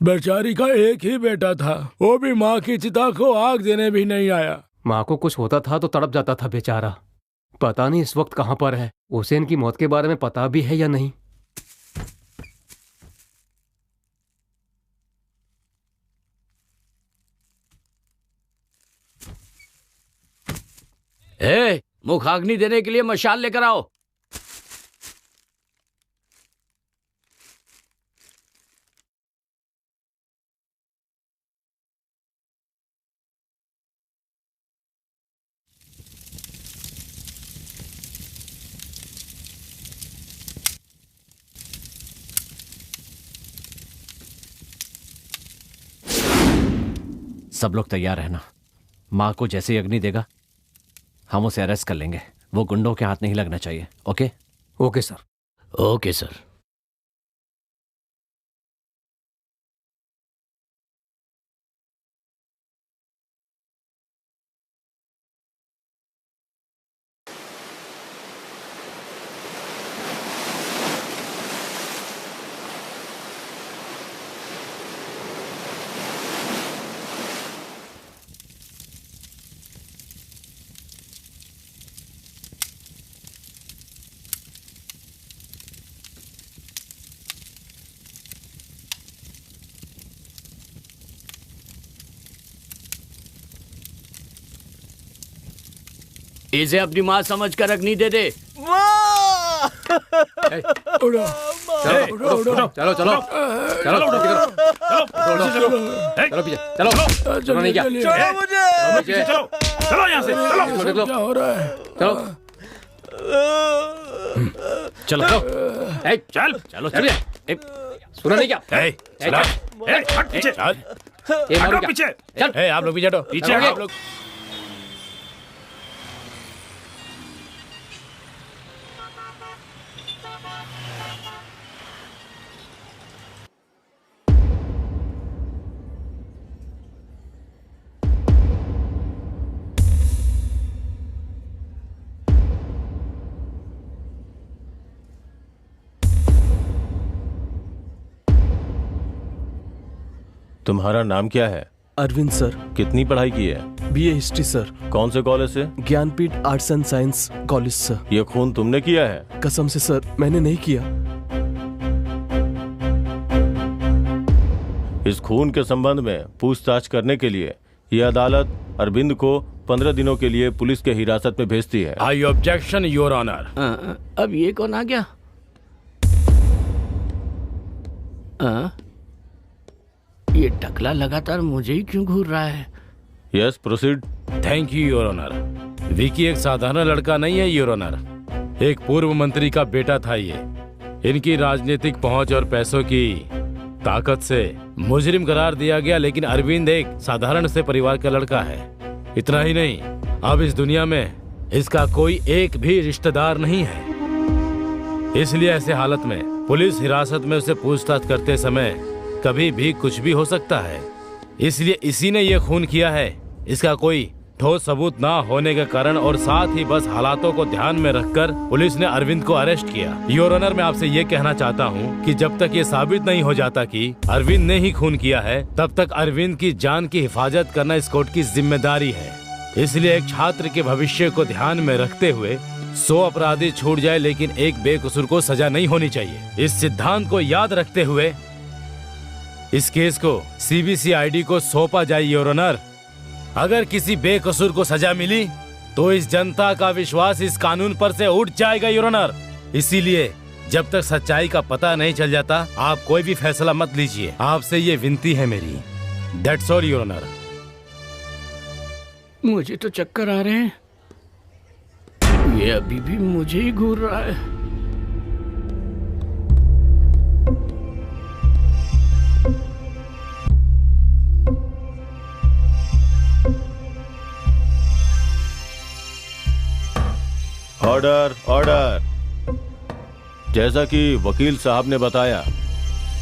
बेचारी का एक ही बेटा था, वो भी माँ की चिता को आग देने भी नहीं आया। माँ को कुछ होता था तो तड़प जाता था बेचारा। पता नहीं इस वक्त कहाँ पर है। उसे इनकी मौत के बारे में पता भी है या नहीं। मुखाग्नि देने के लिए मशाल लेकर आओ। सब लोग तैयार रहना। माँ को जैसे ही अग्नि देगा हम उसे अरेस्ट कर लेंगे। वो गुंडों के हाथ नहीं लगना चाहिए। Okay? Okay sir. Okay sir. इसे अपनी माँ समझ कर अग्नि दे दे। चलो चलो चलो चलो पीछे चलो। चलो नहीं क्या? चलो यहाँ से चलो। क्या हो रहा है? चलो चलो चल चलो चल। सुना नहीं क्या? हट पीछे। हटो पीछे। चल आप लोग पीछे हटो। पीछे आप लोग। तुम्हारा नाम क्या है? अरविंद सर। कितनी पढ़ाई की है? BA history sir. कौन से कॉलेज से? Jnanpith arts and science college sir. ये खून तुमने किया है? कसम से सर मैंने नहीं किया। इस खून के संबंध में पूछताछ करने के लिए यह अदालत अरविंद को 15 दिनों के लिए पुलिस के हिरासत में भेजती है। आई ऑब्जेक्शन योर ऑनर। अब ये कौन आ गया? ये टकला लगातार मुझे ही क्यों घूर रहा है? Yes proceed. Thank you your honour. Vicky एक साधारण लड़का नहीं है योर ऑनर। एक पूर्व मंत्री का बेटा था ये। इनकी राजनीतिक पहुंच और पैसों की ताकत से मुजरिम करार दिया गया, लेकिन अरविंद एक साधारण से परिवार का लड़का है। इतना ही नहीं, अब इस दुनिया में इसका कोई एक भी रिश्तेदार नहीं है। इसलिए ऐसे हालत में पुलिस हिरासत में उसे पूछताछ करते समय कभी भी कुछ भी हो सकता है। इसलिए इसी ने यह खून किया है। इसका कोई ठोस सबूत ना होने के कारण और साथ ही बस हालातों को ध्यान में रखकर पुलिस ने अरविंद को अरेस्ट किया। योर ऑनर, मैं आपसे ये कहना चाहता हूँ कि जब तक ये साबित नहीं हो जाता कि अरविंद ने ही खून किया है, तब तक अरविंद की जान की हिफाजत करना इस कोर्ट की जिम्मेदारी है। इसलिए एक छात्र के भविष्य को ध्यान में रखते हुए 100 अपराधी छूट जाए, लेकिन एक बेकसूर को सजा नहीं होनी चाहिए। इस सिद्धांत को याद रखते हुए इस केस को सीबीसीआईडी को सौंपा जाए योर ऑनर। अगर किसी बेकसूर को सजा मिली तो इस जनता का विश्वास इस कानून पर से उठ जाएगा योर ऑनर। इसीलिए जब तक सच्चाई का पता नहीं चल जाता, आप कोई भी फैसला मत लीजिए। आपसे ये विनती है मेरी। That's all your honour. मुझे तो चक्कर आ रहे हैं। ये अभी भी मुझे ही घूर रहा है। Order order. जैसा कि वकील साहब ने बताया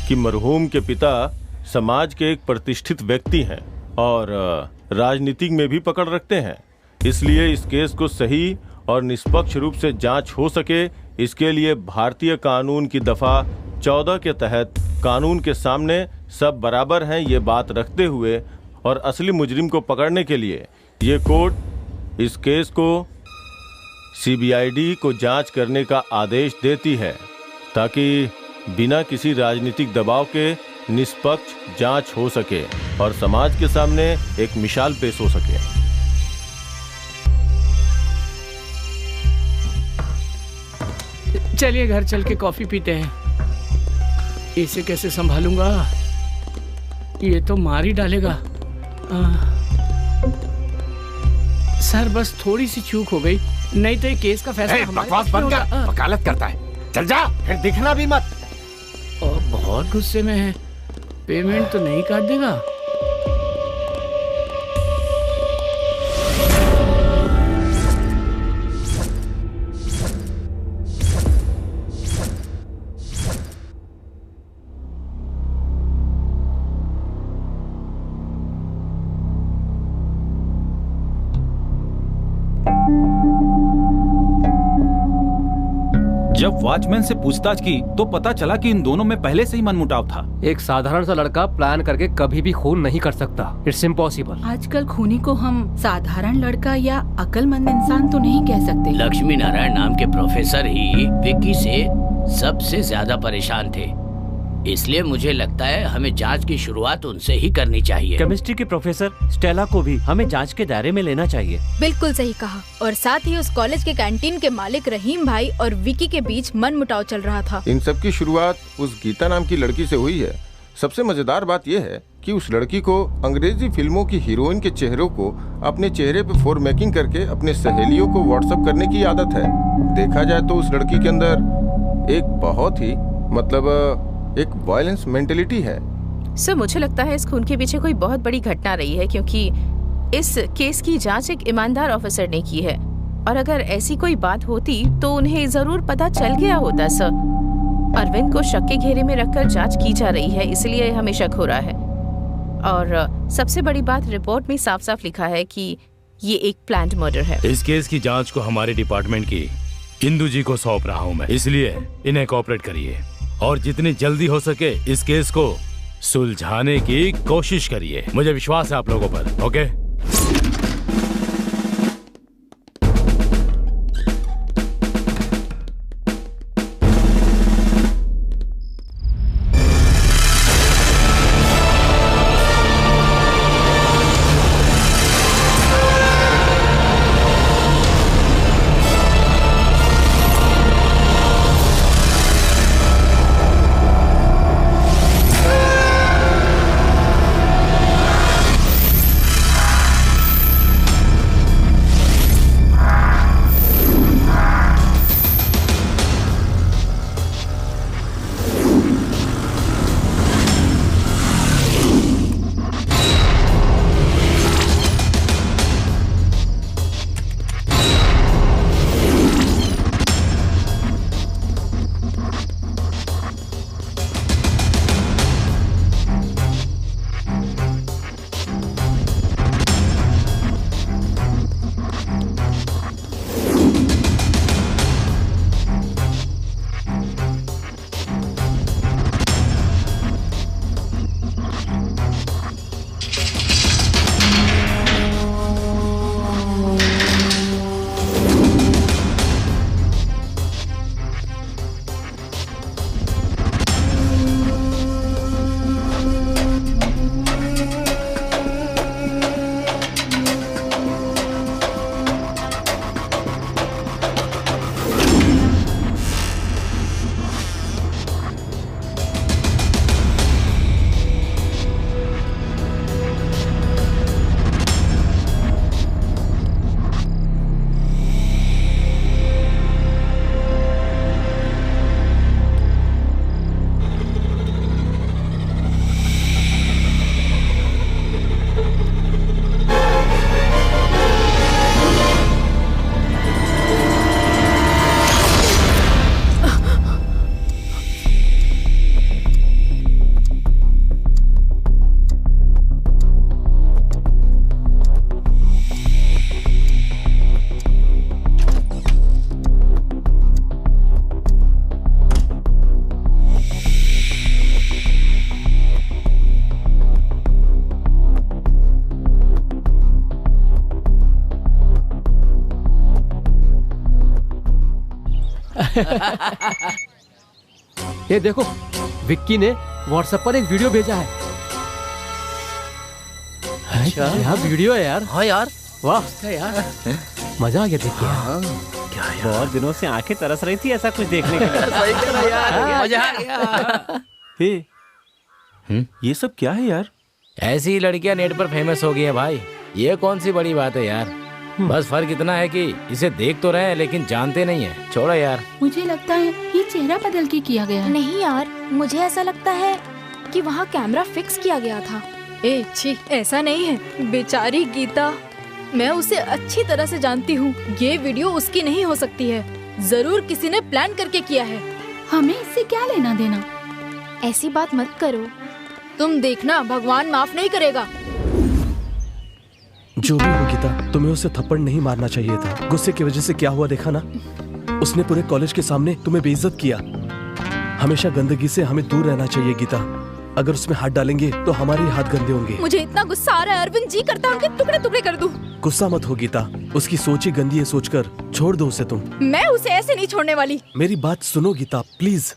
कि मरहूम के पिता समाज के एक प्रतिष्ठित व्यक्ति हैं और राजनीति में भी पकड़ रखते हैं। इसलिए इस केस को सही और निष्पक्ष रूप से जांच हो सके, इसके लिए भारतीय कानून की दफा 14 के तहत कानून के सामने सब बराबर हैं ये बात रखते हुए और असली मुजरिम को पकड़ने के लिए ये कोर्ट इस केस को सीबीआईडी को जांच करने का आदेश देती है, ताकि बिना किसी राजनीतिक दबाव के निष्पक्ष जांच हो सके और समाज के सामने एक मिसाल पेश हो सके। चलिए घर चल के कॉफी पीते हैं। इसे कैसे संभालूंगा? ये तो मार ही डालेगा। सर बस थोड़ी सी चूक हो गई, नहीं तो ये केस का फैसला हमारे बकवास बंद कर, वकालत करता है। चल जा, फिर दिखना भी मत। और बहुत गुस्से में है। पेमेंट तो नहीं काट देगा? जब वॉचमैन से पूछताछ की तो पता चला कि इन दोनों में पहले से ही मनमुटाव था। एक साधारण सा लड़का प्लान करके कभी भी खून नहीं कर सकता। It's impossible. आजकल खूनी को हम साधारण लड़का या अक्लमंद इंसान तो नहीं कह सकते। लक्ष्मी नारायण नाम के प्रोफेसर ही विक्की से सबसे ज्यादा परेशान थे। इसलिए मुझे लगता है हमें जांच की शुरुआत उनसे ही करनी चाहिए। केमिस्ट्री की प्रोफेसर स्टेला को भी हमें जांच के दायरे में लेना चाहिए। बिल्कुल सही कहा। और साथ ही उस कॉलेज के कैंटीन के मालिक रहीम भाई और विकी के बीच मनमुटाव चल रहा था। इन सब की शुरुआत उस गीता नाम की लड़की से हुई है। सबसे मजेदार बात यह है कि उस लड़की को अंग्रेजी फिल्मों की हीरोइन के चेहरों को अपने चेहरे पे फोर मेकिंग करके अपने सहेलियों को व्हाट्सएप करने की आदत है। देखा जाए तो उस लड़की के अंदर एक बहुत ही एक वायलेंस मेंटेलिटी है। सर मुझे लगता है इस खून के पीछे कोई बहुत बड़ी घटना रही है, क्योंकि इस केस की जांच एक ईमानदार ऑफिसर ने की है और अगर ऐसी कोई बात होती तो उन्हें जरूर पता चल गया होता। सर अरविंद को शक के घेरे में रखकर जांच की जा रही है, इसलिए हमें शक हो रहा है। और सबसे बड़ी बात, रिपोर्ट में साफ साफ लिखा है कि ये एक प्लान्ड मर्डर है। इस केस की जांच को हमारे डिपार्टमेंट की इंदु जी को सौंप रहा हूँ मैं, इसलिए इन्हें कोऑपरेट करिए और जितनी जल्दी हो सके इस केस को सुलझाने की कोशिश करिए। मुझे विश्वास है आप लोगों पर। ओके? ये देखो, विक्की ने व्हाट्सएप पर एक वीडियो भेजा है। अच्छा, यहाँ वीडियो है यार। हाँ यार, वाह यार, मजा आ गया देख के। क्या यार? बहुत दिनों से आंखें तरस रही थी ऐसा कुछ देखने के लिए। सही कह रहा यार, मजा आ गया। ये सब क्या है यार? ऐसी ही लड़कियां नेट पर फेमस हो गई है भाई, ये कौन सी बड़ी बात है यार। बस फर्क इतना है कि इसे देख तो रहे हैं लेकिन जानते नहीं है। छोड़ो यार। मुझे लगता है ये चेहरा बदल के किया गया है। नहीं यार, मुझे ऐसा लगता है कि वहाँ कैमरा फिक्स किया गया था। ए छी, ऐसा नहीं है। बेचारी गीता, मैं उसे अच्छी तरह से जानती हूँ। ये वीडियो उसकी नहीं हो सकती है। जरूर किसी ने प्लान करके किया है। हमें इससे क्या लेना देना? ऐसी बात मत करो, तुम देखना भगवान माफ नहीं करेगा। जो भी हो गीता, तुम्हें उसे थप्पड़ नहीं मारना चाहिए था। गुस्से की वजह से क्या हुआ देखा ना, उसने पूरे कॉलेज के सामने तुम्हें बेइज्जत किया। हमेशा गंदगी से हमें दूर रहना चाहिए गीता। अगर उसमें हाथ डालेंगे तो हमारे हाथ गंदे होंगे। मुझे इतना गुस्सा आ रहा है अरविंद जी, करता हूँ कि टुकड़े टुकड़े कर दूं। गुस्सा मत हो गीता, उसकी सोच ही गंदी है सोचकर छोड़ दो उसे तुम। मैं उसे ऐसे नहीं छोड़ने वाली। मेरी बात सुनो गीता प्लीज।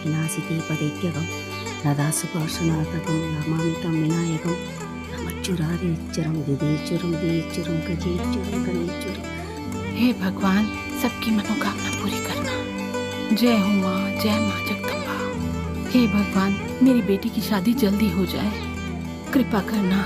विनाशिते पदैत्यगं नदासुपार्श्वनाथकं नमामितं विनायकं नमच्चुरारेच्चरं दिदेच्चुरं देच्चुरं गजेच्चुरं गणेच्चुरं। हे भगवान, सबकी मनोकामना पूरी करना। जय हो माँ, जय माँ जगदम्बा। हे भगवान, मेरी बेटी की शादी जल्दी हो जाए, कृपा करना।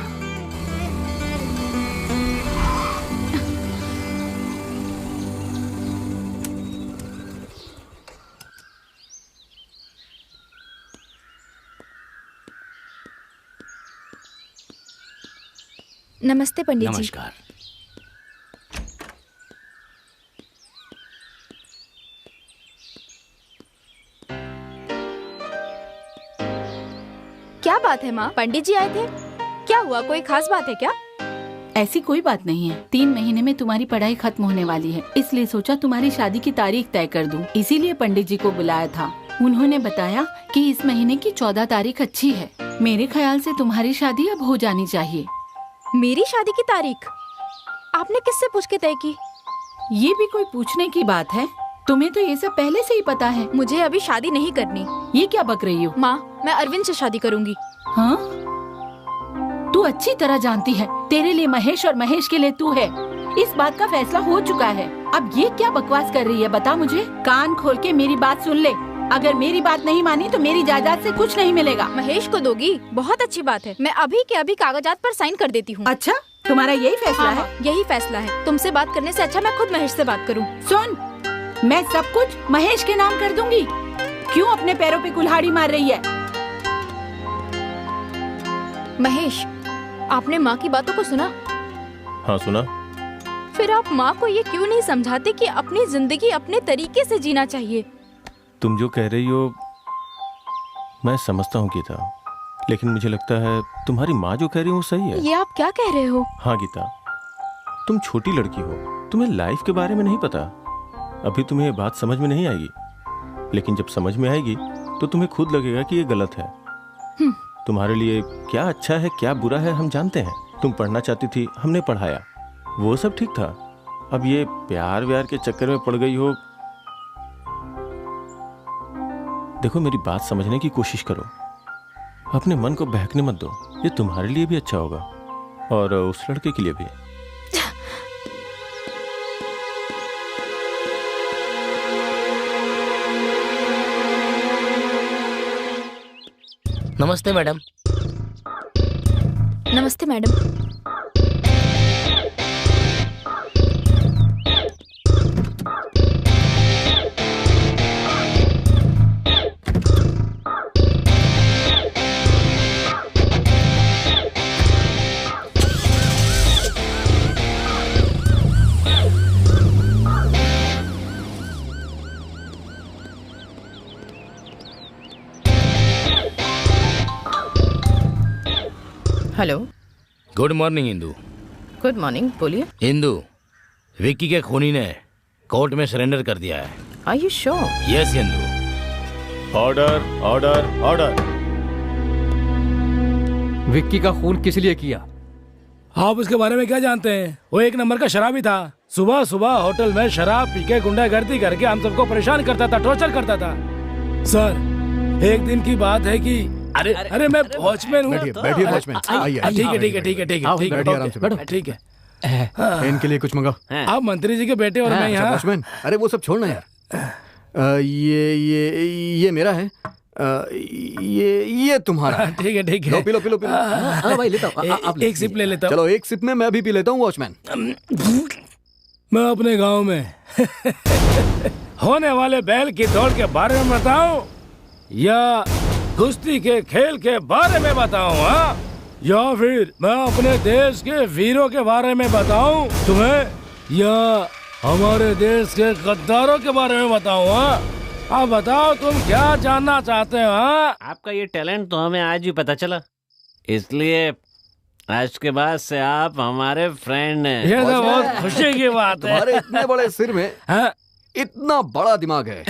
नमस्ते पंडित जी। नमस्कार। क्या बात है माँ, पंडित जी आए थे? क्या हुआ, कोई खास बात है क्या? ऐसी कोई बात नहीं है। 3 महीने में तुम्हारी पढ़ाई खत्म होने वाली है, इसलिए सोचा तुम्हारी शादी की तारीख तय कर दूं। इसीलिए पंडित जी को बुलाया था। उन्होंने बताया कि इस महीने की 14 तारीख अच्छी है। मेरे ख्याल से तुम्हारी शादी अब हो जानी चाहिए। मेरी शादी की तारीख आपने किससे पूछ के तय की? ये भी कोई पूछने की बात है? तुम्हें तो ये सब पहले से ही पता है। मुझे अभी शादी नहीं करनी। ये क्या बक रही हो? माँ, मैं अरविंद से शादी करूंगी। हाँ? तू अच्छी तरह जानती है, तेरे लिए महेश और महेश के लिए तू है। इस बात का फैसला हो चुका है। अब ये क्या बकवास कर रही है, बता मुझे। कान खोल के मेरी बात सुन ले। अगर मेरी बात नहीं मानी तो मेरी जायदाद से कुछ नहीं मिलेगा। महेश को दोगी? बहुत अच्छी बात है, मैं अभी के अभी कागजात पर साइन कर देती हूँ। अच्छा, तुम्हारा यही फैसला है? यही फैसला है। तुमसे बात करने से अच्छा मैं खुद महेश से बात करूँ। सुन, मैं सब कुछ महेश के नाम कर दूंगी। क्यों अपने पैरों पे कुल्हाड़ी मार रही है? महेश, आपने माँ की बातों को सुना? हाँ सुना। फिर आप माँ को ये क्यों नहीं समझाते कि अपनी जिंदगी अपने तरीके से जीना चाहिए? तुम जो कह रही हो मैं समझता हूँ गीता, लेकिन मुझे लगता है तुम्हारी माँ जो कह रही हो वो सही है। ये आप क्या कह रहे हो? हाँ गीता, तुम छोटी लड़की हो, तुम्हें लाइफ के बारे में नहीं पता। अभी तुम्हें ये बात समझ में नहीं आएगी, लेकिन जब समझ में आएगी तो तुम्हें खुद लगेगा कि ये गलत है। तुम्हारे लिए क्या अच्छा है क्या बुरा है हम जानते हैं। तुम पढ़ना चाहती थी, हमने पढ़ाया, वो सब ठीक था। अब ये प्यार व्यार के चक्कर में पड़ गई हो। देखो मेरी बात समझने की कोशिश करो, अपने मन को बहकने मत दो। ये तुम्हारे लिए भी अच्छा होगा और उस लड़के के लिए भी। नमस्ते मैडम। नमस्ते madam. Hello. Good morning Indu. Good morning, बोलिए। इंदू, विक्की के खूनी ने कोर्ट में सरेंडर कर दिया है। Are you sure? Yes Indu. Order order order. Vicky का खून किस लिए किया? आप उसके बारे में क्या जानते हैं? वो एक नंबर का शराबी था। सुबह सुबह होटल में शराब पी के गुंडागर्दी करके हम सबको परेशान करता था, टॉर्चर करता था। सर, एक दिन की बात है कि अरे मैं वॉचमैन हूँ। बैठिए वॉचमैन, आइए। ठीक है ठीक है ठीक है ठीक है ठीक बैठिए, आराम से है ठीक है। इनके लिए कुछ मंगाओ। आप मंत्री जी के बेटे और मैं यहाँ। वॉचमैन, अरे वो सब छोड़ना यार। ये मेरा है। ये तुम्हारा। ठीक है ठीक है। लो, P low P low P low. हाँ भाई लेता हूँ। एक सिप ले लेता हूँ। चलो एक सिप में मैं भी पी लेता हूँ वॉचमैन। मैं अपने गांव में होने वाले बैल की दौड़ के बारे में बताऊं या कुश्ती के खेल के बारे में बताऊं? हाँ, या फिर मैं अपने देश के वीरों के बारे में बताऊं तुम्हें, या हमारे देश के गद्दारों के बारे में बताऊं? हाँ, आप बताओ तुम क्या जानना चाहते हो? हाँ, आपका ये टैलेंट तो हमें आज ही पता चला, इसलिए आज के बाद से आप हमारे फ्रेंड हैं। ये तो बहुत खुशी की बात है। तुम्हारे इतने बड़े सिर में इतना बड़ा दिमाग है।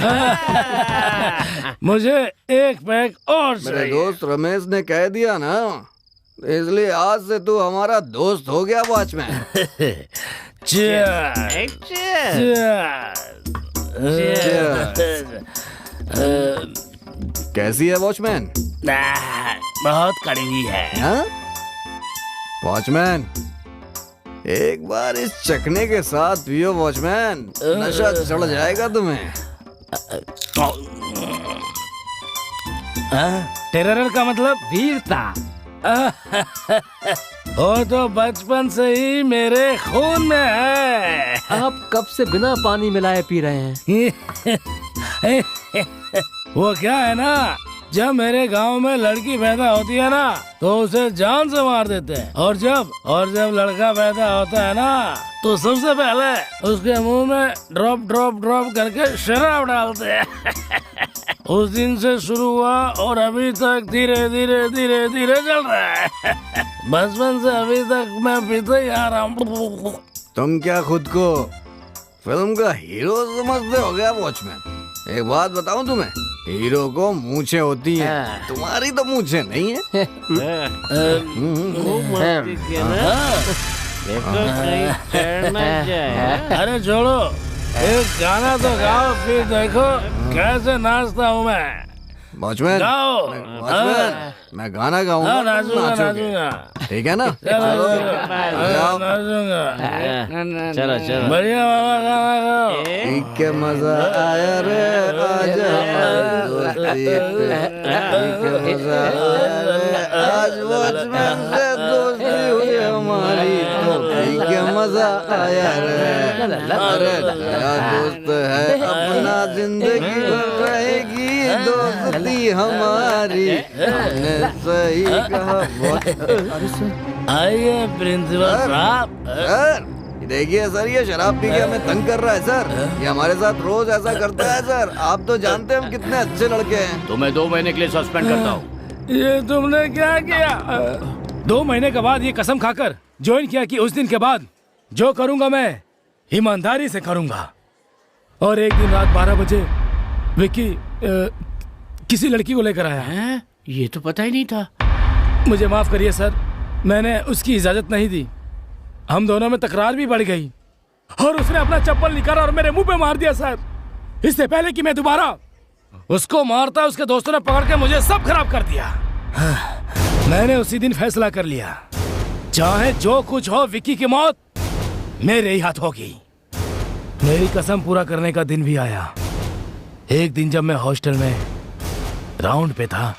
मुझे एक पैक और मेरे दोस्त रमेश ने कह दिया ना, इसलिए आज से तू हमारा दोस्त हो गया वॉचमैन। कैसी है वॉचमैन? बहुत कड़वी है। हाँ? वॉचमैन, एक बार इस चखने के साथ पियो वॉचमैन, नशा चढ़ जाएगा तुम्हें। टेरर का मतलब वीरता। वो तो बचपन से ही मेरे खून में है। आप कब से बिना पानी मिलाए पी रहे हैं? वो क्या है ना, जब मेरे गांव में लड़की पैदा होती है ना तो उसे जान से मार देते हैं, और जब लड़का पैदा होता है ना तो सबसे पहले उसके मुंह में ड्रॉप ड्रॉप ड्रॉप करके शराब डालते हैं। उस दिन से शुरू हुआ और अभी तक धीरे धीरे धीरे धीरे चल रहा है। बचपन से अभी तक मैं पीते ही आ रहा हूँ। तुम क्या खुद को फिल्म का हीरो समझते हो गया वॉचमैन? एक बात बताऊं तुम्हें, हीरो को मूंछें होती हैं, तुम्हारी तो मूंछें नहीं है। अरे छोड़ो, एक गाना तो गाओ, फिर देखो कैसे नाचता हूँ मैं। वॉचमैन, मैं गाना गाऊंगा, नाचूंगा। ठीक है ना? चलो चलो, बढ़िया बाबा गाना गाओ। ठीक है, मजा आया रे, आजा मजा आया, आज वॉचमैन से दोस्ती हुई हमारी, तो ठीक है मजा आया रे। अरे नया दोस्त है अपना, जिंदगी भर रहेगी दोस्ती हमारी, हमने सही कहा। आइए प्रिंसिपल साहब। देखिए सर, ये शराब पी के हमें तंग कर रहा है सर। ये हमारे साथ रोज ऐसा करता है सर। आप तो जानते हैं हम कितने अच्छे लड़के हैं। तो मैं 2 महीने के लिए सस्पेंड करता हूँ। ये तुमने क्या किया? 2 महीने के बाद ये कसम खाकर ज्वाइन किया कि उस दिन के बाद जो करूंगा मैं ईमानदारी से करूंगा। और एक दिन रात 12 बजे विक्की किसी लड़की को लेकर आया है। ये तो पता ही नहीं था। मुझे माफ करिए सर, मैंने उसकी इजाजत नहीं दी। हम दोनों में तकरार भी बढ़ गई और उसने अपना चप्पल निकाला और मेरे मुंह पे मार दिया सर। इससे पहले कि मैं दोबारा उसको मारता, उसके दोस्तों ने पकड़ के मुझे सब खराब कर दिया। मैंने उसी दिन फैसला कर लिया, चाहे जो कुछ हो विक्की की मौत मेरे ही हाथ होगी। मेरी कसम पूरा करने का दिन भी आया। एक दिन जब मैं हॉस्टल में राउंड पे था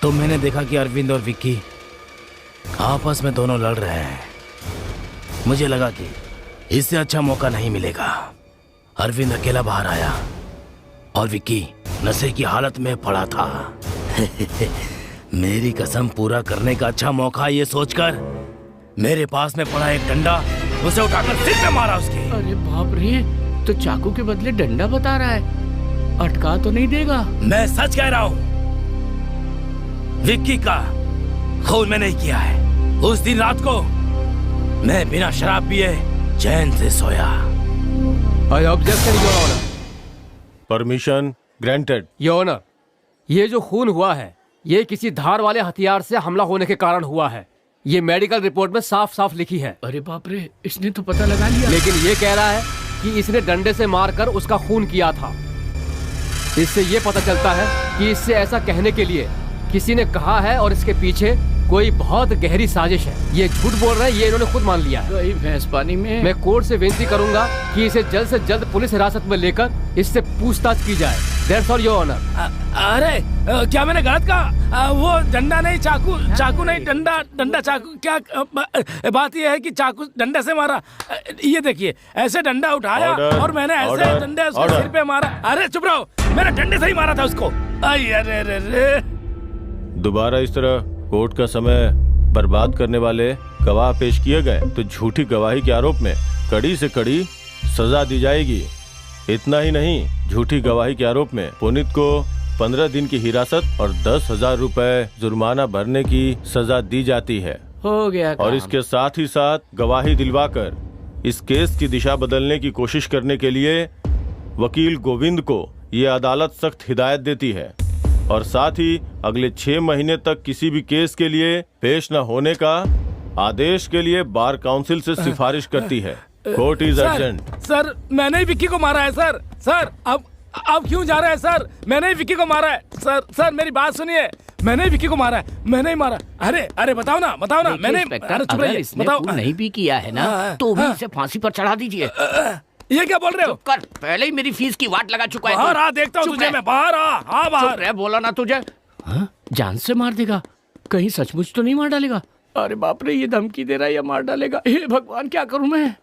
तो मैंने देखा कि अरविंद और विक्की आपस में दोनों लड़ रहे हैं। मुझे लगा कि इससे अच्छा मौका नहीं मिलेगा। अरविंद अकेला बाहर आया और विक्की नशे की हालत में पड़ा था। मेरी कसम पूरा करने का अच्छा मौका ये सोचकर मेरे पास में पड़ा एक डंडा, उसे उठाकर सिर पे मारा उसके। अरे बाप रे, तो चाकू के बदले डंडा बता रहा है, अटका तो नहीं देगा? मैं सच कह रहा हूँ, विक्की का खून में नहीं किया है। उस दिन रात को मैं बिना शराब पिए चैन से सोया। I objection your honour. Permission granted your honour, ये जो खून हुआ है ये किसी धार वाले हथियार से हमला होने के कारण हुआ है। ये मेडिकल रिपोर्ट में साफ साफ लिखी है। अरे बाप रे, इसने तो पता लगा लिया। लेकिन ये कह रहा है कि इसने डंडे से मारकर उसका खून किया था। इससे ये पता चलता है कि इससे ऐसा कहने के लिए किसी ने कहा है और इसके पीछे कोई बहुत गहरी साजिश है। ये झूठ बोल रहे हैं, ये इन्होंने खुद मान लिया है। भैंस पानी में। मैं कोर्ट से विनती करूंगा कि इसे जल्द से जल्द पुलिस हिरासत में लेकर इससे पूछताछ की जाए। That's all, Your Honor। अरे क्या मैंने गलत कहा? वो डंडा नहीं, चाकू नहीं, डंडा चाकू। क्या बात यह है कि चाकू डंडे से मारा। ये देखिए, ऐसे डंडा उठाया और मैंने ऐसे डंडे उसके सिर पे मारा। अरे चुप रहो, मैंने डंडे से ही मारा था उसको। अरे दोबारा इस तरह कोर्ट का समय बर्बाद करने वाले गवाह पेश किए गए तो झूठी गवाही के आरोप में कड़ी से कड़ी सजा दी जाएगी। इतना ही नहीं, झूठी गवाही के आरोप में पुनीत को 15 दिन की हिरासत और 10,000 रुपए जुर्माना भरने की सजा दी जाती है। हो गया काम। और इसके साथ ही साथ गवाही दिलवाकर इस केस की दिशा बदलने की कोशिश करने के लिए वकील गोविंद को ये अदालत सख्त हिदायत देती है और साथ ही अगले 6 महीने तक किसी भी केस के लिए पेश न होने का आदेश के लिए बार काउंसिल से सिफारिश करती है। Court is urgent. सर, मैंने ही विक्की को मारा है सर। सर, आप क्यों जा रहे हैं सर? मैंने ही विक्की को मारा है सर। सर मेरी बात सुनिए, मैंने ही विक्की को मारा है, मैंने ही मारा। अरे बताओ ना मैंने। अरे चुप रहिए, बताओ। नहीं भी किया है ना तो भी इसे फांसी पर चढ़ा दीजिए। ये क्या बोल रहे हो? कर, पहले ही मेरी फीस की वाट लगा चुका है। बाहर आ, देखता हूँ तुझे मैं। बाहर आ। हाँ बाहर रह, बोला ना तुझे। हाँ? जान से मार देगा? कहीं सचमुच तो नहीं मार डालेगा? अरे बाप रे, ये धमकी दे रहा है या मार डालेगा? हे भगवान, क्या करूं मैं?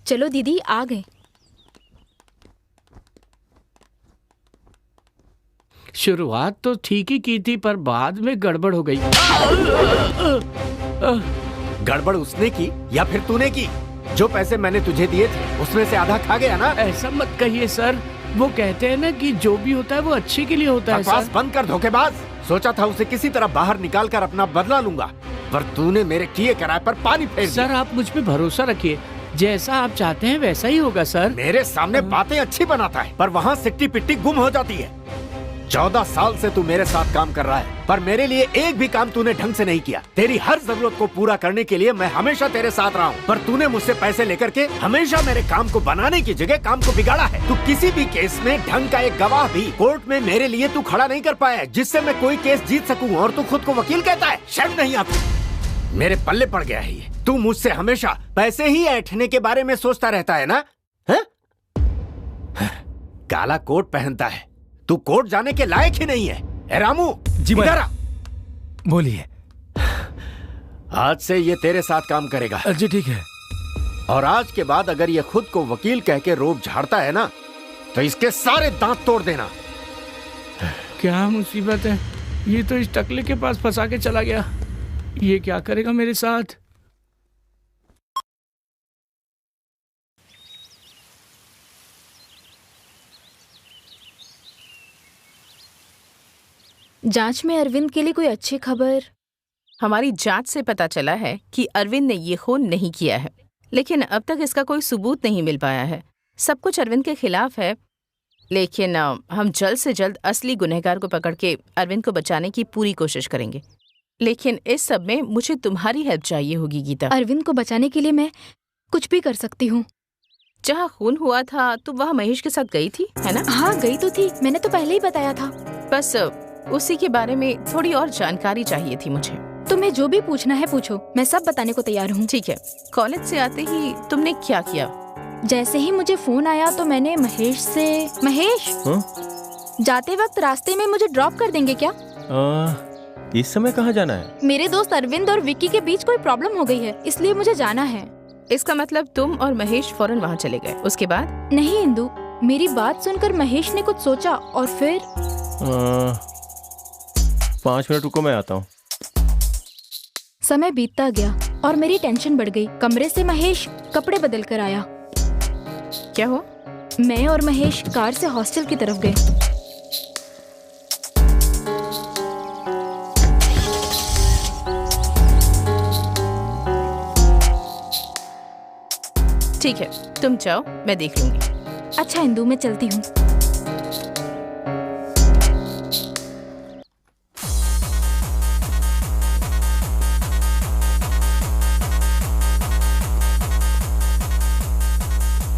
चलो दीदी, आ गए। शुरुआत तो ठीक ही की थी पर बाद में गड़बड़ हो गई। गड़बड़ उसने की या फिर तूने की? जो पैसे मैंने तुझे दिए थे उसमें से आधा खा गया ना? ऐसा मत कहिए सर, वो कहते हैं ना कि जो भी होता है वो अच्छे के लिए होता है। बकवास बंद कर धोखेबाज। सोचा था उसे किसी तरह बाहर निकाल कर अपना बदला लूंगा, पर तूने मेरे किए किराए पर पानी फेर दिया। सर आप मुझ पे भरोसा रखिए, जैसा आप चाहते हैं वैसा ही होगा सर। मेरे सामने बातें अच्छी बनाता है पर वहाँ सिट्टी पिट्टी गुम हो जाती है। 14 साल से तू मेरे साथ काम कर रहा है पर मेरे लिए एक भी काम तूने ढंग से नहीं किया। तेरी हर जरूरत को पूरा करने के लिए मैं हमेशा तेरे साथ रहा हूँ, पर तूने मुझसे पैसे लेकर के हमेशा मेरे काम को बनाने की जगह काम को बिगाड़ा है। तू किसी भी केस में ढंग का एक गवाह भी कोर्ट में मेरे लिए तू खड़ा नहीं कर पाया जिससे मैं कोई केस जीत सकूँ, और तू खुद को वकील कहता है। शर्म नहीं आती? मेरे पल्ले पड़ गया है ये। तू मुझसे हमेशा पैसे ही ऐंठने के बारे में सोचता रहता है ना? है? काला कोट पहनता है, तू कोर्ट जाने के लायक ही नहीं है। रामू जी इधर आ। बोलिए। आज से ये तेरे साथ काम करेगा। जी ठीक है। और आज के बाद अगर ये खुद को वकील कह के रोब झाड़ता है ना तो इसके सारे दांत तोड़ देना। क्या मुसीबत है, ये तो इस टकले के पास फंसा के चला गया। ये क्या करेगा मेरे साथ? जांच में अरविंद के लिए कोई अच्छी खबर? हमारी जांच से पता चला है कि अरविंद ने ये खून नहीं किया है, लेकिन अब तक इसका कोई सबूत नहीं मिल पाया है। सब कुछ अरविंद के खिलाफ है, लेकिन हम जल्द से जल्द असली गुनहगार को पकड़ के अरविंद को बचाने की पूरी कोशिश करेंगे। लेकिन इस सब में मुझे तुम्हारी हेल्प चाहिए होगी गीता। अरविंद को बचाने के लिए मैं कुछ भी कर सकती हूँ। जहाँ खून हुआ था तुम वहाँ महेश के साथ गई थी, है ना? हाँ गई तो थी, मैंने तो पहले ही बताया था। बस उसी के बारे में थोड़ी और जानकारी चाहिए थी मुझे। तुम्हें जो भी पूछना है पूछो, मैं सब बताने को तैयार हूँ। ठीक है। कॉलेज से आते ही तुमने क्या किया? जैसे ही मुझे फोन आया तो मैंने महेश से, महेश जाते वक्त रास्ते में मुझे ड्रॉप कर देंगे क्या? इस समय कहाँ जाना है? मेरे दोस्त अरविंद और विक्की के बीच कोई प्रॉब्लम हो गई है, इसलिए मुझे जाना है। इसका मतलब तुम और महेश फौरन वहाँ चले गए। उसके बाद? नहीं इंदु, मेरी बात सुनकर महेश ने कुछ सोचा और फिर 5 मिनट रुको, मैं आता हूँ। समय बीतता गया और मेरी टेंशन बढ़ गई। कमरे से महेश कपड़े बदल कर आया। क्या हुआ? मैं और महेश कार से हॉस्टल की तरफ गए। ठीक है, तुम जाओ, मैं देख लूंगी। अच्छा इंदु, मैं चलती हूँ।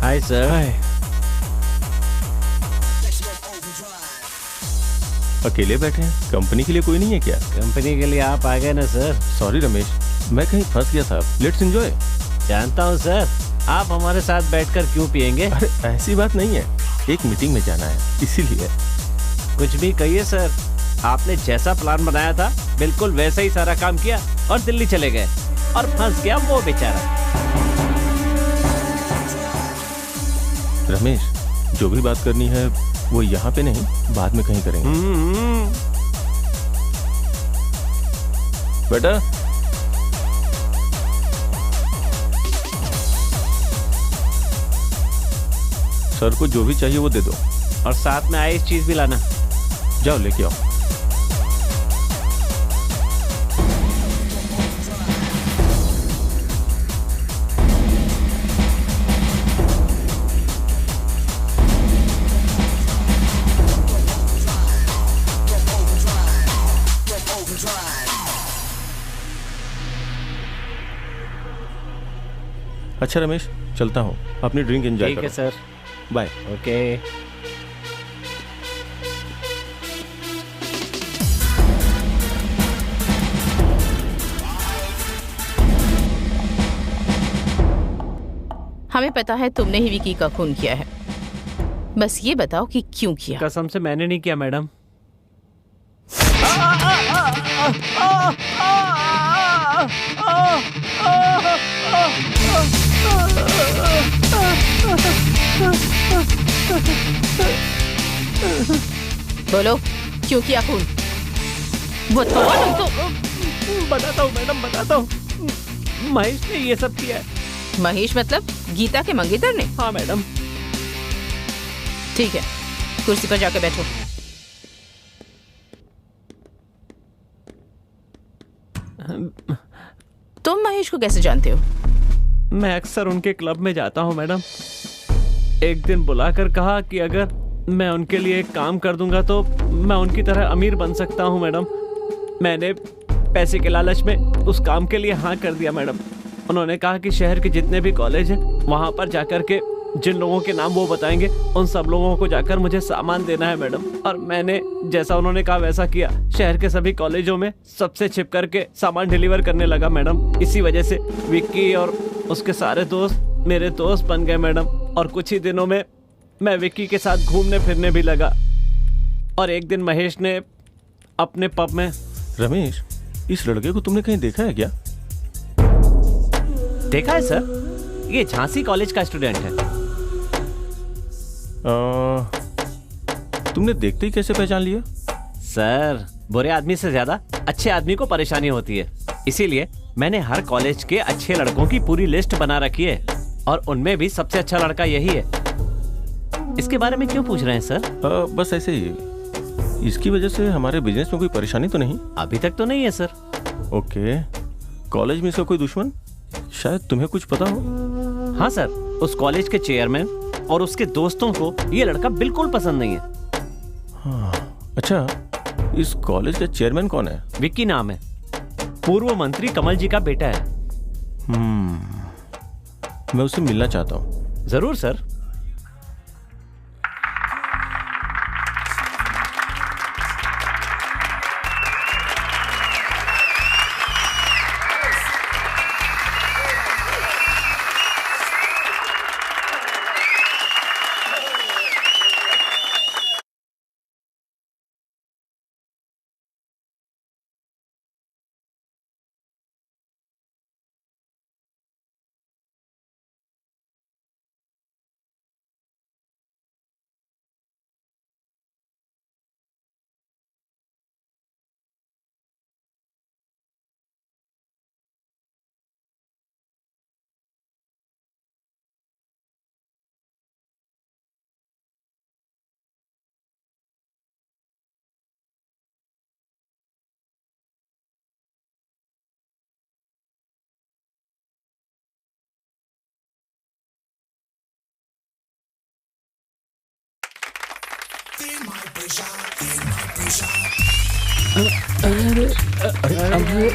Hi sir. अकेले बैठे हैं? कंपनी के लिए कोई नहीं है क्या? कंपनी के लिए आप आ गए ना सर। सॉरी रमेश, मैं कहीं फंस गया था। Let's enjoy. जानता हूँ सर, आप हमारे साथ बैठकर क्यों पियेंगे? अरे ऐसी बात नहीं है, एक मीटिंग में जाना है इसीलिए। कुछ भी कहिए सर, आपने जैसा प्लान बनाया था बिल्कुल वैसा ही सारा काम किया और दिल्ली चले गए और फंस गया वो बेचारा। रमेश, जो भी बात करनी है वो यहाँ पे नहीं, बाद में कहीं करेंगे। बेटा सर को जो भी चाहिए वो दे दो, और साथ में आइस चीज भी लाना। जाओ लेके आओ। अच्छा रमेश, चलता हूँ, अपनी ड्रिंक एंजॉय ठीक करो। है सर, बाय। ओके। हमें पता है तुमने ही विकी का खून किया है, बस ये बताओ कि क्यों किया। कसम से मैंने नहीं किया मैडम। बोलो क्यों किया खून? वो तो बताता हूँ मैडम, बताता हूँ। महेश ने ये सब किया है। महेश मतलब गीता के मंगेतर ने? हाँ मैडम। ठीक है, कुर्सी पर जाकर बैठो। तुम महेश को कैसे जानते हो? मैं अक्सर उनके क्लब में जाता हूँ मैडम। एक दिन बुलाकर कहा कि अगर मैं उनके लिए एक काम कर दूंगा तो मैं उनकी तरह अमीर बन सकता हूँ मैडम। मैंने पैसे के लालच में उस काम के लिए हाँ कर दिया मैडम। उन्होंने कहा कि शहर के जितने भी कॉलेज हैं वहाँ पर जाकर के जिन लोगों के नाम वो बताएंगे उन सब लोगों को जाकर मुझे सामान देना है मैडम। और मैंने जैसा उन्होंने कहा वैसा किया। शहर के सभी कॉलेजों में सबसे छिप करके सामान डिलीवर करने लगा मैडम। इसी वजह से विक्की और उसके सारे दोस्त मेरे दोस्त बन गए मैडम। और कुछ ही दिनों में मैं विक्की के साथ घूमने फिरने भी लगा। और एक दिन महेश ने अपने पब में। रमेश, इस लड़के को तुमने कहीं देखा है क्या? देखा है सर, ये झांसी कॉलेज का स्टूडेंट है। तुमने देखते ही कैसे पहचान लिया? सर, बुरे आदमी से ज्यादा अच्छे आदमी को परेशानी होती है, इसीलिए मैंने हर कॉलेज के अच्छे लड़कों की पूरी लिस्ट बना रखी है और उनमें भी सबसे अच्छा लड़का यही है। इसके बारे में क्यों पूछ रहे हैं सर? बस ऐसे ही। इसकी वजह से हमारे बिजनेस में कोई परेशानी तो नहीं? अभी तक तो नहीं है सर। ओके। कॉलेज में इसका कोई दुश्मन? शायद तुम्हें कुछ पता हो। हाँ सर, उस कॉलेज के चेयरमैन और उसके दोस्तों को ये लड़का बिल्कुल पसंद नहीं है। हाँ, अच्छा, इस कॉलेज का चेयरमैन कौन है? विक्की नाम है, पूर्व मंत्री कमल जी का बेटा है। मैं उससे मिलना चाहता हूँ। जरूर सर।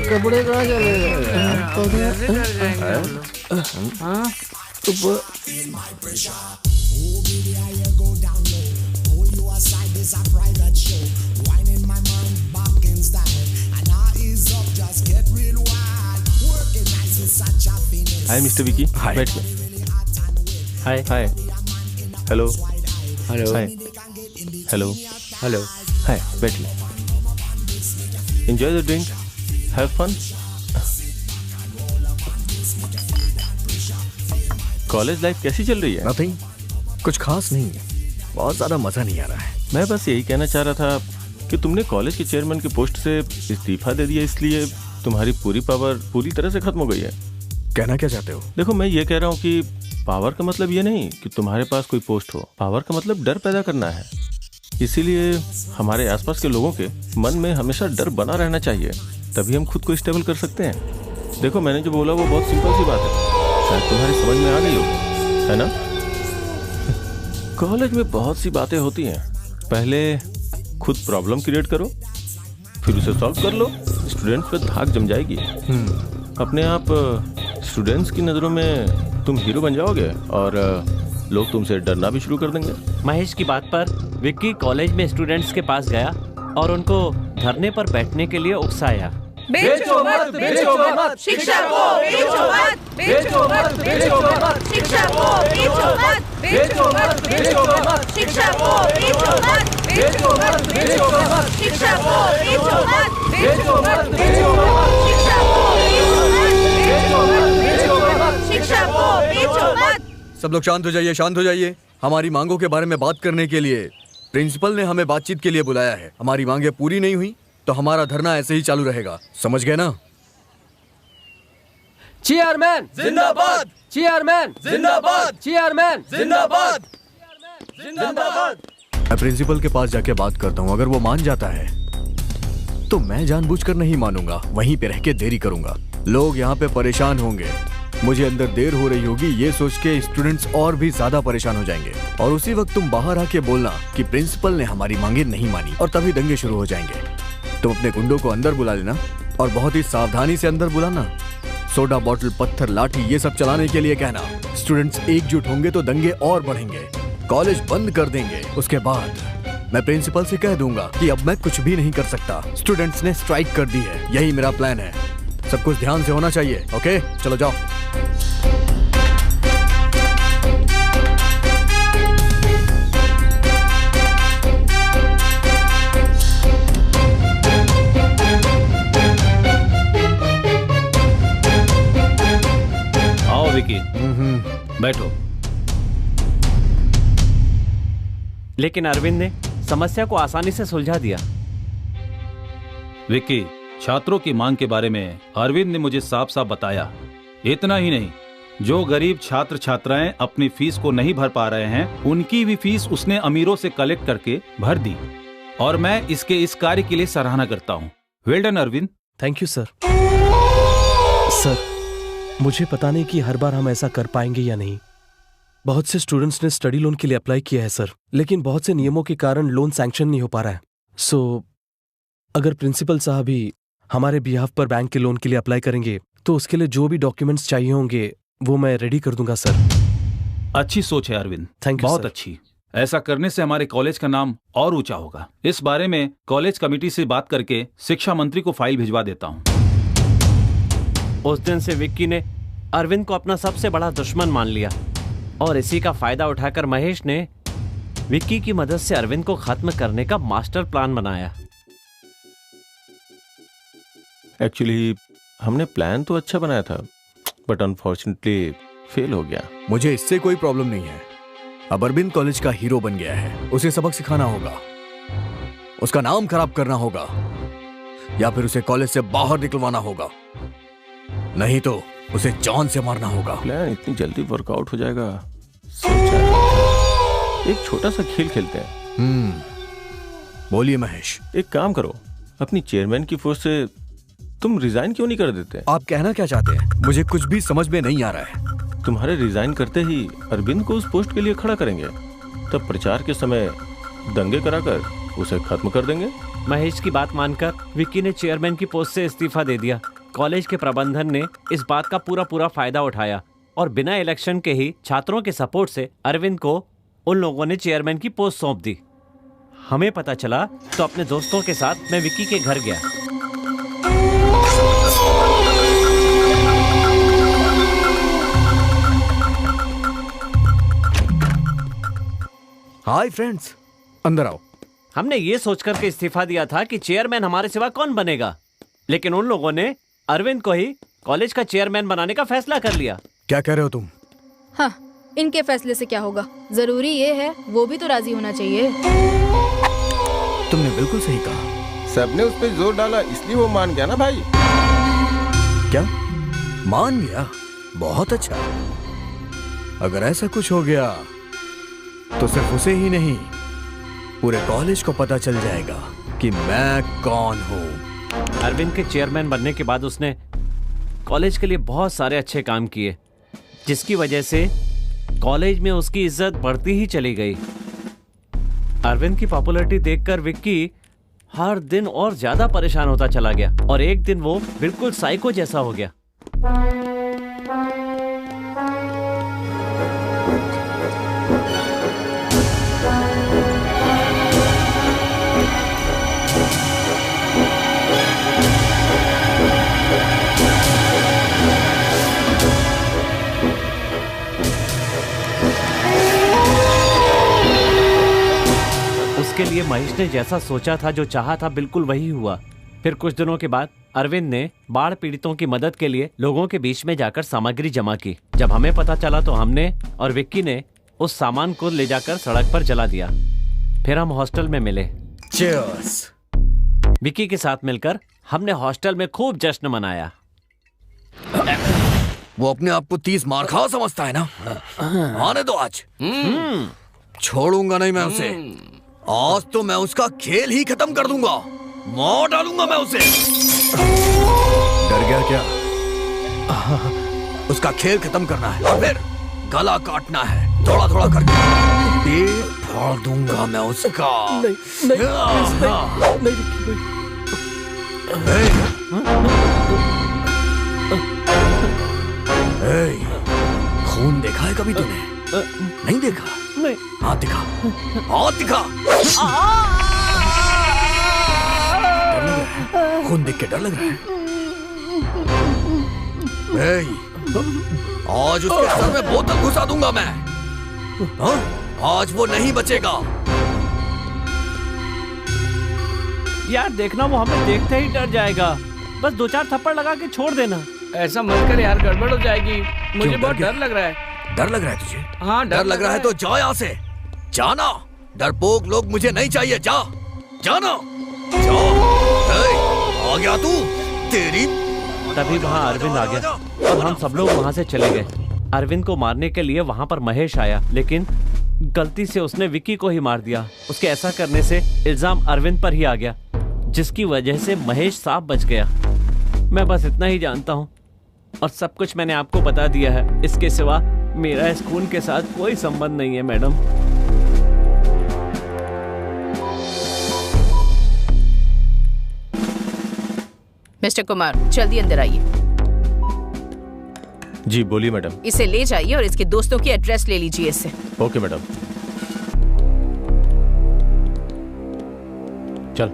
कपड़े कहाँ चले हाय मिस्टर विकी। हाय। बैठ गए। Hi hi. Hello hello hi. Hello hello hi. बैठिए। Enjoy the drink, have fun. College life कैसी चल रही है? नथिंग, कुछ खास नहीं है, बहुत ज्यादा मजा नहीं आ रहा है। मैं बस यही कहना चाह रहा था कि तुमने कॉलेज के चेयरमैन की पोस्ट से इस्तीफा दे दिया, इसलिए तुम्हारी पूरी पावर पूरी तरह से खत्म हो गई है। कहना क्या चाहते हो? देखो, मैं ये कह रहा हूँ कि पावर का मतलब ये नहीं कि तुम्हारे पास कोई पोस्ट हो। पावर का मतलब डर पैदा करना है। इसीलिए हमारे आसपास के लोगों के मन में हमेशा डर बना रहना चाहिए, तभी हम खुद को स्टेबल कर सकते हैं। देखो, मैंने जो बोला वो बहुत सिंपल सी बात है, शायद तुम्हारी समझ में आ गई हो, है ना? कॉलेज में बहुत सी बातें होती हैं। पहले खुद प्रॉब्लम क्रिएट करो, फिर उसे सॉल्व कर लो, स्टूडेंट्स पे धाक जम जाएगी। अपने आप स्टूडेंट्स की नज़रों में तुम हीरो बन जाओगे और लोग तुमसे डरना भी शुरू कर देंगे। महेश की बात पर विक्की कॉलेज में स्टूडेंट्स के पास गया और उनको धरने पर बैठने के लिए उकसाया। बेचो मत, बेचो मत, शिक्षा को बेचो मत, बेचो मत, बेचो मत, शिक्षा को बेचो मत, बेचो मत, बेचो मत, शिक्षा को बेचो मत, बेचो मत, बेचो मत, शिक्षा को बेचो मत, बेचो मत, बेचो मत, शिक्षा को बेचो मत, बेचो मत, बेचो मत, शिक्षा को बेचो मत। सब लोग शांत हो जाइए, शांत हो जाइए। हमारी मांगों के बारे में बात करने के लिए प्रिंसिपल ने हमें बातचीत के लिए बुलाया है। हमारी मांगे पूरी नहीं हुई तो हमारा धरना ऐसे ही चालू रहेगा, समझ गए ना? चेयरमैन जिंदाबाद, चेयरमैन जिंदाबाद, चेयरमैन जिंदाबाद, जिंदाबाद। मैं प्रिंसिपल के पास जाके बात करता हूँ। अगर वो मान जाता है तो मैं जानबूझकर नहीं मानूंगा, वहीं पे रह के देरी करूंगा। लोग यहाँ पे परेशान होंगे, मुझे अंदर देर हो रही होगी ये सोच के स्टूडेंट्स और भी ज्यादा परेशान हो जाएंगे। और उसी वक्त तुम बाहर आके बोलना कि प्रिंसिपल ने हमारी मांगे नहीं मानी और तभी दंगे शुरू हो जाएंगे। तुम अपने गुंडों को अंदर बुला लेना और बहुत ही सावधानी से अंदर बुलाना। सोडा बॉटल, पत्थर, लाठी ये सब चलाने के लिए कहना। स्टूडेंट्स एकजुट होंगे तो दंगे और बढ़ेंगे, कॉलेज बंद कर देंगे। उसके बाद मैं प्रिंसिपल से कह दूंगा कि अब मैं कुछ भी नहीं कर सकता, स्टूडेंट्स ने स्ट्राइक कर दी है। यही मेरा प्लान है। सब कुछ ध्यान से होना चाहिए। ओके, चलो जाओ। आओ विकी, बैठो। लेकिन अरविंद ने समस्या को आसानी से सुलझा दिया। विकी, छात्रों की मांग के बारे में अरविंद ने मुझे साफ साफ बताया। इतना ही नहीं, जो गरीब छात्र छात्राएं अपनी फीस को नहीं भर पा रहे हैं उनकी भी फीस उसने अमीरों से कलेक्ट करके भर दी। और मैं इसके इस कार्य के लिए सराहना करता हूँ। Well done Arvind. Thank you sir. Sir, मुझे पता नहीं कि हर बार हम ऐसा कर पाएंगे या नहीं। बहुत से स्टूडेंट्स ने स्टडी लोन के लिए अप्लाई किया है सर, लेकिन बहुत से नियमों के कारण लोन सैंक्शन नहीं हो पा रहा है। सो अगर प्रिंसिपल साहब ही हमारे बिहाफ पर बैंक के लोन के लिए अप्लाई करेंगे तो उसके लिए जो भी डॉक्यूमेंट्स चाहिए होंगे वो मैं रेडी कर दूंगा सर। अच्छी सोच है अरविंद, थैंक यू। बहुत अच्छी। ऐसा करने से हमारे कॉलेज का नाम और ऊंचा होगा। इस बारे में कॉलेज कमेटी से बात करके शिक्षा मंत्री को फाइल भिजवा देता हूँ। उस दिन से विक्की ने अरविंद को अपना सबसे बड़ा दुश्मन मान लिया और इसी का फायदा उठाकर महेश ने विक्की की मदद से अरविंद को खत्म करने का मास्टर प्लान बनाया। एक्चुअली हमने प्लान तो अच्छा बनाया था, बट अनफॉर्चुनेटली फेल हो गया। मुझे इससे कोई प्रॉब्लम नहीं है। अब अरविंद कॉलेज का हीरो बन गया है, उसे सबक सिखाना होगा, उसका नाम खराब करना होगा, या फिर उसे कॉलेज से बाहर निकलवाना होगा, नहीं तो उसे जान से मारना होगा। प्लान इतनी जल्दी वर्कआउट हो जाएगा? एक छोटा सा खेल खेलते हैं। बोलिए महेश। एक काम करो, अपनी चेयरमैन की पोस्ट से तुम रिजाइन क्यों नहीं कर देते? आप कहना क्या चाहते हैं? मुझे कुछ भी समझ में नहीं आ रहा है। तुम्हारे रिजाइन करते ही अरविंद को उस पोस्ट के लिए खड़ा करेंगे, तब प्रचार के समय दंगे कराकर उसे खत्म कर देंगे। महेश की बात मानकर विक्की ने चेयरमैन की पोस्ट से इस्तीफा दे दिया। कॉलेज के प्रबंधन ने इस बात का पूरा फायदा उठाया और बिना इलेक्शन के ही छात्रों के सपोर्ट से अरविंद को उन लोगों ने चेयरमैन की पोस्ट सौंप दी। हमें पता चला तो अपने दोस्तों के साथ मैं विक्की के घर गया। हाय फ्रेंड्स, अंदर आओ। हमने ये सोचकर के इस्तीफा दिया था कि चेयरमैन हमारे सिवा कौन बनेगा, लेकिन उन लोगों ने अरविंद को ही कॉलेज का चेयरमैन बनाने का फैसला कर लिया। क्या कह रहे हो तुम? हाँ, इनके फैसले से क्या होगा? जरूरी ये है वो भी तो राजी होना चाहिए। तुमने बिल्कुल सही कहा। सबने उस पर जोर डाला इसलिए वो मान गया ना भाई। क्या मान गया? बहुत अच्छा। अगर ऐसा कुछ हो गया तो सिर्फ उसे ही नहीं पूरे कॉलेज को पता चल जाएगा कि मैं कौन हूँ। अरविंद के चेयरमैन बनने के बाद उसने कॉलेज के लिए बहुत सारे अच्छे काम किए, जिसकी वजह से कॉलेज में उसकी इज्जत बढ़ती ही चली गई। अरविंद की पॉपुलैरिटी देखकर विक्की हर दिन और ज्यादा परेशान होता चला गया और एक दिन वो बिल्कुल साइको जैसा हो गया। उसके लिए महेश ने जैसा सोचा था, जो चाहा था, बिल्कुल वही हुआ। फिर कुछ दिनों के बाद अरविंद ने बाढ़ पीड़ितों की मदद के लिए लोगों के बीच में जाकर सामग्री जमा की। जब हमें पता चला तो हमने और विक्की ने उस सामान को ले जाकर सड़क पर जला दिया। फिर हम हॉस्टल में मिले। Cheers! विक्की के साथ मिलकर हमने हॉस्टल में खूब जश्न मनाया। वो अपने आप को 30 मार खा समझता है ना। आने दो आज। छोड़ूंगा नहीं मैं उसे। आज तो मैं उसका खेल ही खत्म कर दूंगा। मार डालूंगा मैं उसे। डर गया क्या? उसका खेल खत्म करना है और फिर गला काटना है, थोड़ा थोड़ा करके। पेट फाड़ दूंगा मैं उसका। नहीं, खून देखा है कभी तूने? नहीं देखा? नहीं। हाथ दिखा, हाथ दिखा। खून देख के डर लग रहा है? आज उसके सर में बोतल घुसा दूंगा मैं। हाँ? आज वो नहीं बचेगा। यार देखना, वो हमें देखते ही डर जाएगा। बस 2-4 थप्पड़ लगा के छोड़ देना। ऐसा मत कर यार, गड़बड़ हो जाएगी। मुझे बहुत डर लग रहा है। डर लग रहा है तुझे? हाँ, डर लग रहा है तो जा यहाँ से। जाना। डरपोक लोग मुझे नहीं चाहिए। जा, जाना। जा। आ गया तू? तेरी। तभी वहाँ अरविंद आ गया और हम सब लोग वहाँ से चले गए। अरविंद को मारने के लिए वहाँ पर महेश आया, लेकिन गलती से उसने विक्की को ही मार दिया। उसके ऐसा करने से इल्जाम अरविंद पर ही आ गया, जिसकी वजह से महेश साफ बच गया। मैं बस इतना ही जानता हूँ और सब कुछ मैंने आपको बता दिया है। इसके सिवा मेरा इस खून के साथ कोई संबंध नहीं है मैडम। मिस्टर कुमार, जल्दी अंदर आइए। जी बोलिए मैडम। इसे ले जाइए और इसके दोस्तों की एड्रेस ले लीजिए इससे। Okay madam. चल।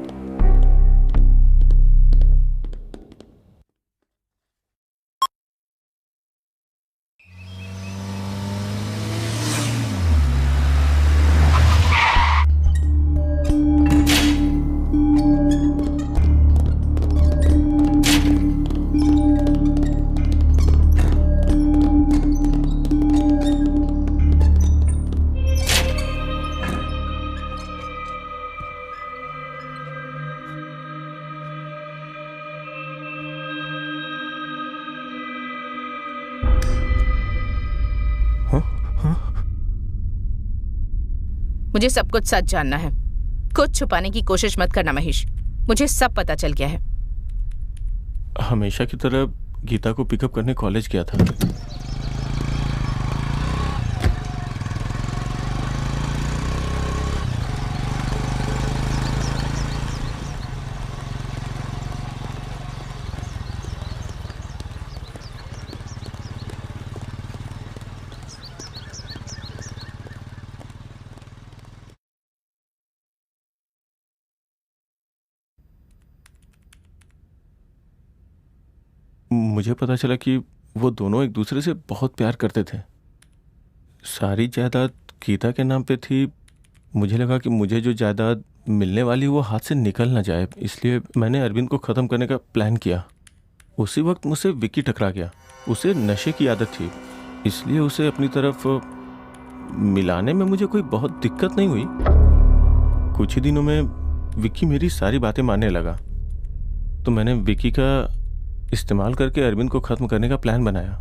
मुझे सब कुछ सच जानना है। कुछ छुपाने की कोशिश मत करना महेश। मुझे सब पता चल गया है। हमेशा की तरह गीता को पिकअप करने कॉलेज गया था। मुझे पता चला कि वो दोनों एक दूसरे से बहुत प्यार करते थे। सारी जायदाद गीता के नाम पे थी। मुझे लगा कि मुझे जो जायदाद मिलने वाली वो हाथ से निकल ना जाए, इसलिए मैंने अरविंद को ख़त्म करने का प्लान किया। उसी वक्त मुझसे विक्की टकरा गया। उसे नशे की आदत थी, इसलिए उसे अपनी तरफ मिलाने में मुझे कोई बहुत दिक्कत नहीं हुई। कुछ ही दिनों में विक्की मेरी सारी बातें मानने लगा, तो मैंने विक्की का इस्तेमाल करके अरविंद को ख़त्म करने का प्लान बनाया।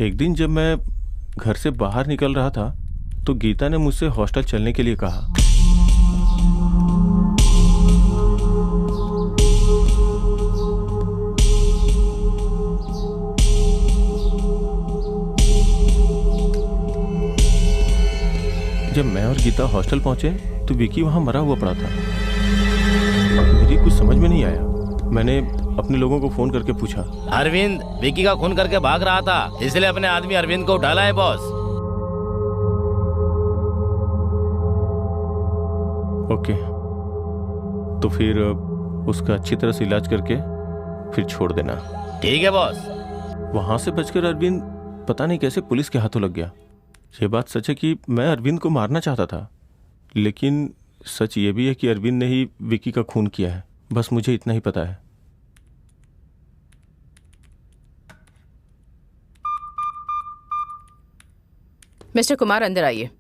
एक दिन जब मैं घर से बाहर निकल रहा था तो गीता ने मुझसे हॉस्टल चलने के लिए कहा। जब मैं और गीता हॉस्टल पहुंचे तो विक्की वहां मरा हुआ पड़ा था। मेरी कुछ समझ में नहीं आया। मैंने अपने लोगों को फोन करके पूछा। अरविंद विक्की का खून करके भाग रहा था, इसलिए अपने आदमी अरविंद को उठाला है बॉस। ओके, तो फिर उसका अच्छी तरह से इलाज करके फिर छोड़ देना। ठीक है बॉस। वहां से बचकर अरविंद पता नहीं कैसे पुलिस के हाथों लग गया। ये बात सच है कि मैं अरविंद को मारना चाहता था, लेकिन सच ये भी है कि अरविंद ने ही विकी का खून किया है, बस मुझे इतना ही पता है। मिस्टर कुमार अंदर आइए।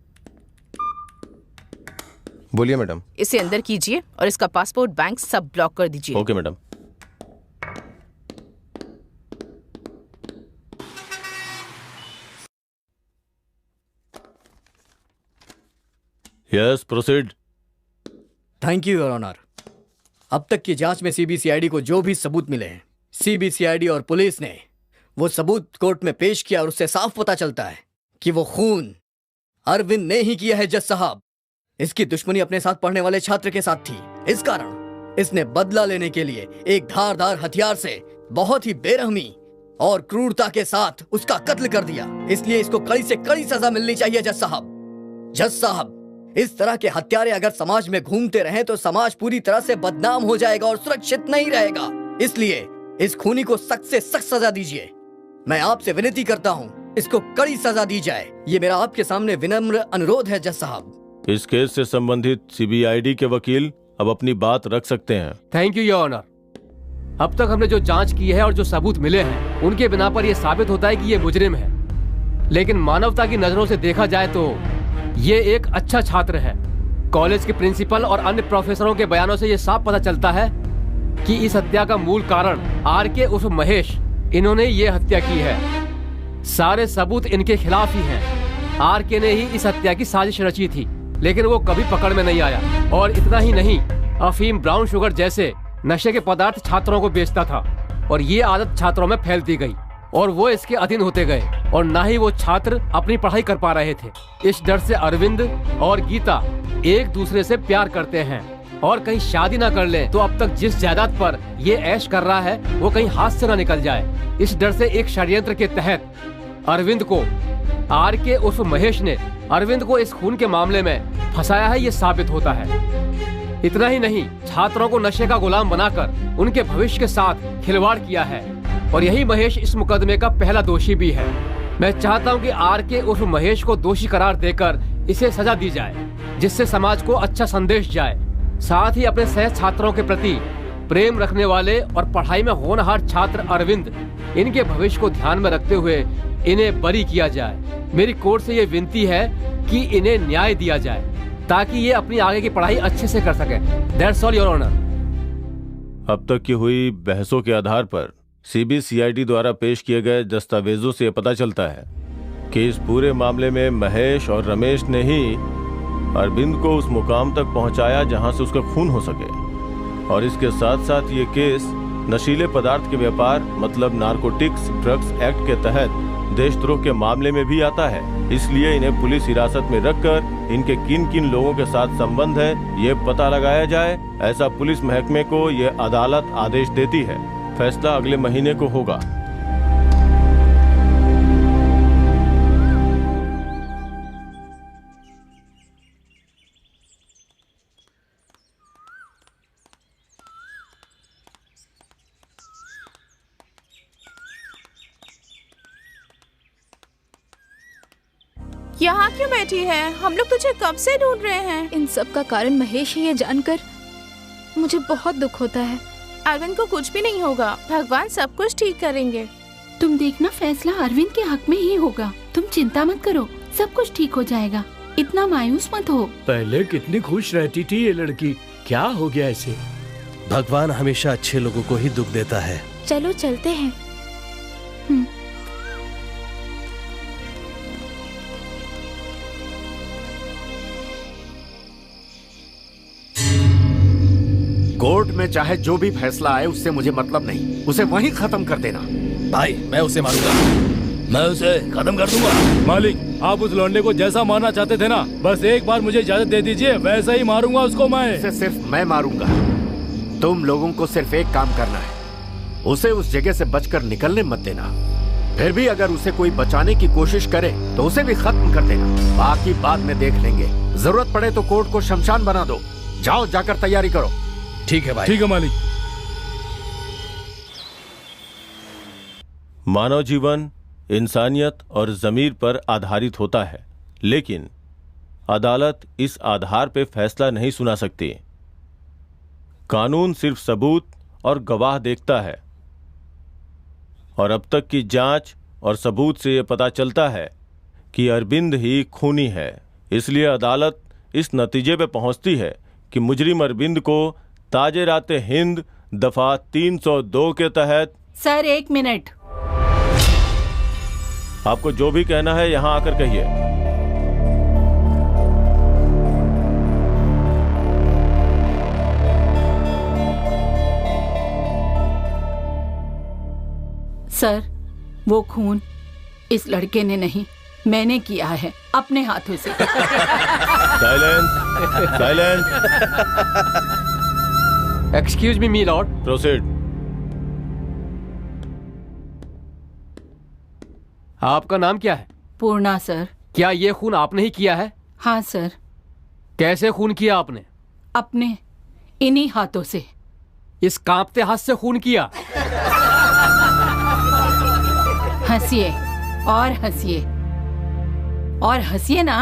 बोलिए मैडम। इसे अंदर कीजिए और इसका पासपोर्ट, बैंक सब ब्लॉक कर दीजिए। Okay madam. Yes proceed. Thank you your honour. अब तक की जांच में सीबीसीआईडी को जो भी सबूत मिले हैं, सीबीसीआईडी और पुलिस ने वो सबूत कोर्ट में पेश किया और उससे साफ पता चलता है कि वो खून अरविंद ने ही किया है। जज साहब, इसकी दुश्मनी अपने साथ पढ़ने वाले छात्र के साथ थी। इस कारण इसने बदला लेने के लिए एक धारदार हथियार से बहुत ही बेरहमी और क्रूरता के साथ उसका कत्ल कर दिया। इसलिए इसको कड़ी से कड़ी सजा मिलनी चाहिए जज साहब। जज साहब, इस तरह के हत्यारे अगर समाज में घूमते रहे तो समाज पूरी तरह से बदनाम हो जाएगा और सुरक्षित नहीं रहेगा। इसलिए इस खूनी को सख्त से सख्त सजा दीजिए। मैं आपसे विनती करता हूँ, इसको कड़ी सजा दी जाए। ये मेरा आपके सामने विनम्र अनुरोध है जज साहब। इस केस से संबंधित सीबीआईडी के वकील अब अपनी बात रख सकते हैं। Thank you your honour. अब तक हमने जो जांच की है और जो सबूत मिले हैं, उनके बिना पर यह साबित होता है कि ये मुजरिम है। लेकिन मानवता की नजरों से देखा जाए तो ये एक अच्छा छात्र है। कॉलेज के प्रिंसिपल और अन्य प्रोफेसरों के बयानों से ये साफ पता चलता है कि इस हत्या का मूल कारण आरके उर्फ महेश, इन्होंने ये हत्या की है। सारे सबूत इनके खिलाफ ही हैं। आरके ने ही इस हत्या की साजिश रची थी, लेकिन वो कभी पकड़ में नहीं आया। और इतना ही नहीं, अफीम, ब्राउन शुगर जैसे नशे के पदार्थ छात्रों को बेचता था और ये आदत छात्रों में फैलती गई और वो इसके अधीन होते गए और ना ही वो छात्र अपनी पढ़ाई कर पा रहे थे। इस डर से अरविंद और गीता एक दूसरे से प्यार करते हैं और कहीं शादी ना कर ले तो अब तक जिस जायदाद पर ये ऐश कर रहा है वो कहीं हाथ से ना निकल जाए। इस डर से एक षड्यंत्र के तहत अरविंद को आरके उर्फ महेश ने अरविंद को इस खून के मामले में फंसाया है, ये साबित होता है। इतना ही नहीं, छात्रों को नशे का गुलाम बनाकर उनके भविष्य के साथ खिलवाड़ किया है और यही महेश इस मुकदमे का पहला दोषी भी है। मैं चाहता हूं कि आरके उर्फ महेश को दोषी करार देकर इसे सजा दी जाए, जिससे समाज को अच्छा संदेश जाए। साथ ही अपने सह छात्रों के प्रति प्रेम रखने वाले और पढ़ाई में होनहार छात्र अरविंद, इनके भविष्य को ध्यान में रखते हुए इन्हें बरी किया जाए। मेरी कोर्ट से ये विनती है कि इन्हें न्याय दिया जाए ताकि ये अपनी आगे की पढ़ाई अच्छे से कर सके। That's all your honour. अब तक की हुई बहसों के आधार पर सीबीसीआईडी द्वारा पेश किए गए दस्तावेजों से पता चलता है कि इस पूरे मामले में महेश और रमेश ने ही अरविंद को उस मुकाम तक पहुंचाया जहां से उसका खून हो सके। और इसके साथ साथ ये केस नशीले पदार्थ के व्यापार मतलब नारकोटिक्स ड्रग्स एक्ट के तहत देशद्रोह के मामले में भी आता है। इसलिए इन्हें पुलिस हिरासत में रखकर इनके किन किन लोगों के साथ संबंध है ये पता लगाया जाए, ऐसा पुलिस महकमे को ये अदालत आदेश देती है। फैसला अगले महीने को होगा। यहाँ क्यों बैठी है? हम लोग तुझे कब से ढूंढ रहे हैं। इन सब का कारण महेश है, ये जानकर मुझे बहुत दुख होता है। अरविंद को कुछ भी नहीं होगा, भगवान सब कुछ ठीक करेंगे। तुम देखना, फैसला अरविंद के हक में ही होगा। तुम चिंता मत करो, सब कुछ ठीक हो जाएगा। इतना मायूस मत हो। पहले कितनी खुश रहती थी ये लड़की, क्या हो गया इसे? भगवान हमेशा अच्छे लोगों को ही दुख देता है। चलो चलते हैं। कोर्ट में चाहे जो भी फैसला आए उससे मुझे मतलब नहीं, उसे वहीं खत्म कर देना। भाई मैं उसे मारूंगा, मैं उसे खत्म कर दूंगा। मालिक, आप उस लौंडे को जैसा मारना चाहते थे ना, बस एक बार मुझे इजाजत दे दीजिए, वैसा ही मारूंगा उसको मैं। उसे सिर्फ मैं मारूंगा। तुम लोगों को सिर्फ एक काम करना है, उसे उस जगह से बचकर निकलने मत देना। फिर भी अगर उसे कोई बचाने की कोशिश करे तो उसे भी खत्म कर देना। बाकी बाद में देख लेंगे, जरूरत पड़े तो कोर्ट को शमशान बना दो। जाओ, जाकर तैयारी करो। ठीक है भाई। ठीक है मालिक। मानव जीवन इंसानियत और जमीर पर आधारित होता है, लेकिन अदालत इस आधार पे फैसला नहीं सुना सकती। कानून सिर्फ सबूत और गवाह देखता है, और अब तक की जांच और सबूत से यह पता चलता है कि अरविंद ही खूनी है। इसलिए अदालत इस नतीजे पे पहुंचती है कि मुजरिम अरविंद को ताजे-राते हिंद दफा 302 के तहत। Sir 1 minute. आपको जो भी कहना है यहां आकर कहिए। सर, वो खून इस लड़के ने नहीं, मैंने किया है अपने हाथों से। Silence, silence. Excuse me Lord. Proceed. आपका नाम क्या है? पूर्णा सर। क्या ये खून आपने ही किया है? हाँ सर। कैसे खून किया आपने? अपने इन्हीं हाथों से। इस कांपते हाथ से खून किया? हंसिए और हंसिए और हंसिए ना।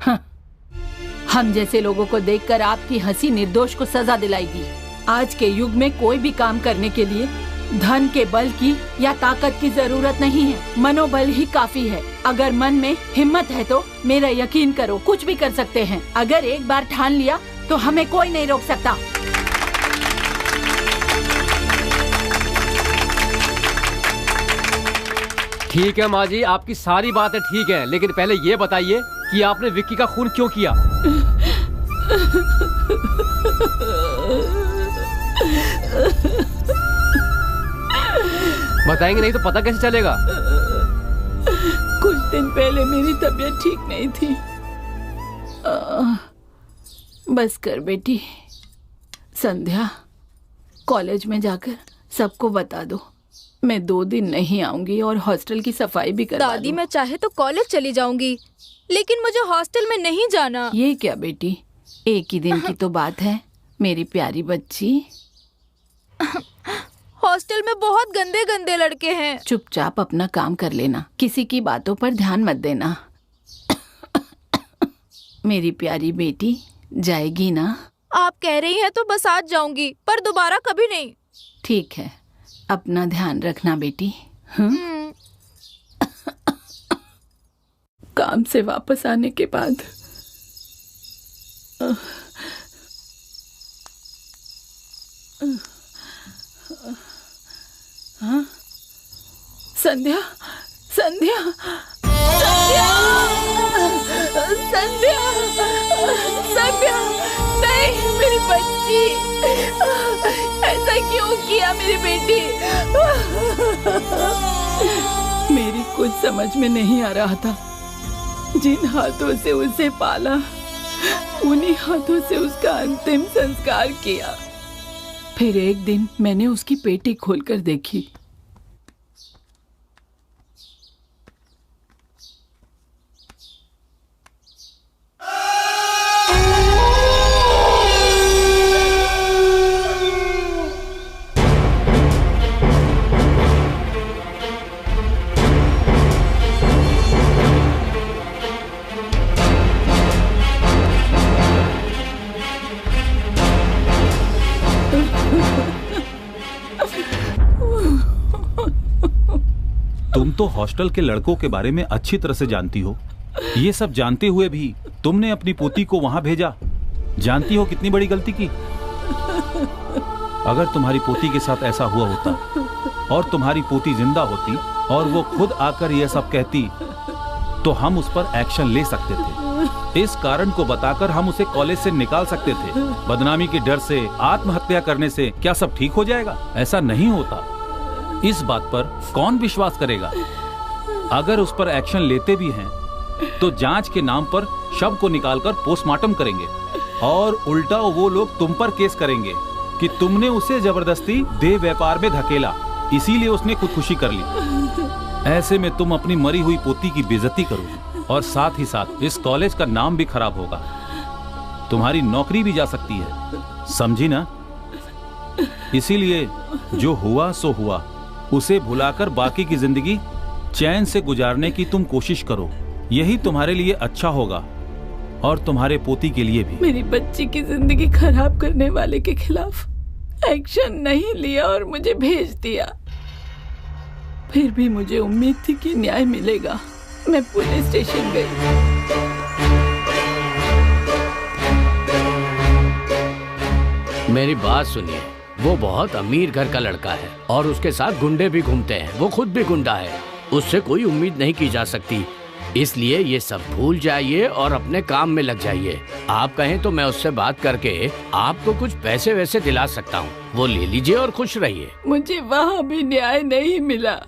हाँ। हम जैसे लोगों को देखकर आपकी हंसी निर्दोष को सजा दिलाएगी। आज के युग में कोई भी काम करने के लिए धन के बल की या ताकत की जरूरत नहीं है, मनोबल ही काफी है। अगर मन में हिम्मत है तो मेरा यकीन करो, कुछ भी कर सकते हैं। अगर एक बार ठान लिया तो हमें कोई नहीं रोक सकता। ठीक है माँ जी, आपकी सारी बातें ठीक है, लेकिन पहले ये बताइए कि आपने विक्की का खून क्यों किया? बताएंगे नहीं तो पता कैसे चलेगा? कुछ दिन पहले मेरी तबीयत ठीक नहीं थी। बस कर बेटी, संध्या कॉलेज में जाकर सबको बता दो। मैं 2 दिन नहीं आऊंगी और हॉस्टल की सफाई भी करवा दादी, मैं चाहे तो कॉलेज चली जाऊंगी, लेकिन मुझे हॉस्टल में नहीं जाना। ये क्या बेटी, एक ही दिन की तो बात है मेरी प्यारी बच्ची। हॉस्टल में बहुत गंदे गंदे लड़के हैं। चुपचाप अपना काम कर लेना, किसी की बातों पर ध्यान मत देना। मेरी प्यारी बेटी जाएगी ना? आप कह रही हैं तो बस आज जाऊंगी, पर दोबारा कभी नहीं। ठीक है, अपना ध्यान रखना बेटी। काम से वापस आने के बाद संध्या, संध्या, संध्या, संध्या, संध्या, नहीं मेरी बच्ची, ऐसा क्यों किया मेरी बेटी? मेरी कुछ समझ में नहीं आ रहा था। जिन हाथों से उसे पाला, उन्हीं हाथों से उसका अंतिम संस्कार किया। फिर एक दिन मैंने उसकी पेटी खोलकर देखी। तुम तो हॉस्टल के लड़कों के बारे में अच्छी तरह से जानती हो। ये सब जानते हुए भी तुमने अपनी पोती को वहां भेजा। जानती हो कितनी बड़ी गलती की। अगर तुम्हारी पोती के साथ ऐसा हुआ होता और तुम्हारी पोती जिंदा होती और वो खुद आकर यह सब कहती तो हम उस पर एक्शन ले सकते थे। इस कारण को बताकर हम उसे कॉलेज से निकाल सकते थे। बदनामी के डर से आत्महत्या करने से क्या सब ठीक हो जाएगा? ऐसा नहीं होता। इस बात पर कौन विश्वास करेगा? अगर उस पर एक्शन लेते भी हैं तो जांच के नाम पर शव को निकालकर पोस्टमार्टम करेंगे और उल्टा वो लोग तुम पर केस करेंगे कि तुमने उसे जबरदस्ती देह व्यापार में धकेला, इसीलिए उसने खुदकुशी कर ली। ऐसे में तुम अपनी मरी हुई पोती की बेइज्जती करोगे और साथ ही साथ इस कॉलेज का नाम भी खराब होगा। तुम्हारी नौकरी भी जा सकती है, समझी ना? इसीलिए जो हुआ सो हुआ, उसे भुलाकर बाकी की जिंदगी चैन से गुजारने की तुम कोशिश करो। यही तुम्हारे लिए अच्छा होगा और तुम्हारे पोती के लिए भी। मेरी बच्ची की जिंदगी खराब करने वाले के खिलाफ एक्शन नहीं लिया और मुझे भेज दिया। फिर भी मुझे उम्मीद थी कि न्याय मिलेगा। मैं पुलिस स्टेशन गई। मेरी बात सुनिए, वो बहुत अमीर घर का लड़का है और उसके साथ गुंडे भी घूमते हैं। वो खुद भी गुंडा है, उससे कोई उम्मीद नहीं की जा सकती। इसलिए ये सब भूल जाइए और अपने काम में लग जाइए। आप कहें तो मैं उससे बात करके आपको कुछ पैसे वैसे दिला सकता हूँ, वो ले लीजिए और खुश रहिए। मुझे वहाँ भी न्याय नहीं मिला।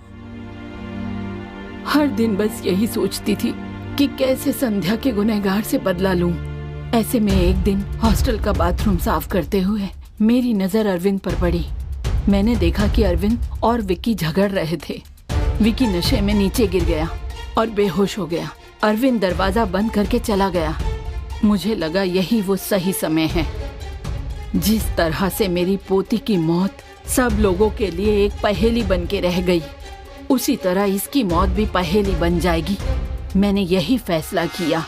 हर दिन बस यही सोचती थी कि कैसे संध्या के गुनहगार से बदला लूं। ऐसे में एक दिन हॉस्टल का बाथरूम साफ करते हुए मेरी नजर अरविंद पर पड़ी। मैंने देखा कि अरविंद और विक्की झगड़ रहे थे। विक्की नशे में नीचे गिर गया और बेहोश हो गया। अरविंद दरवाजा बंद करके चला गया। मुझे लगा यही वो सही समय है। जिस तरह से मेरी पोती की मौत सब लोगों के लिए एक पहेली बन के रह गई, उसी तरह इसकी मौत भी पहेली बन जाएगी। मैंने यही फैसला किया।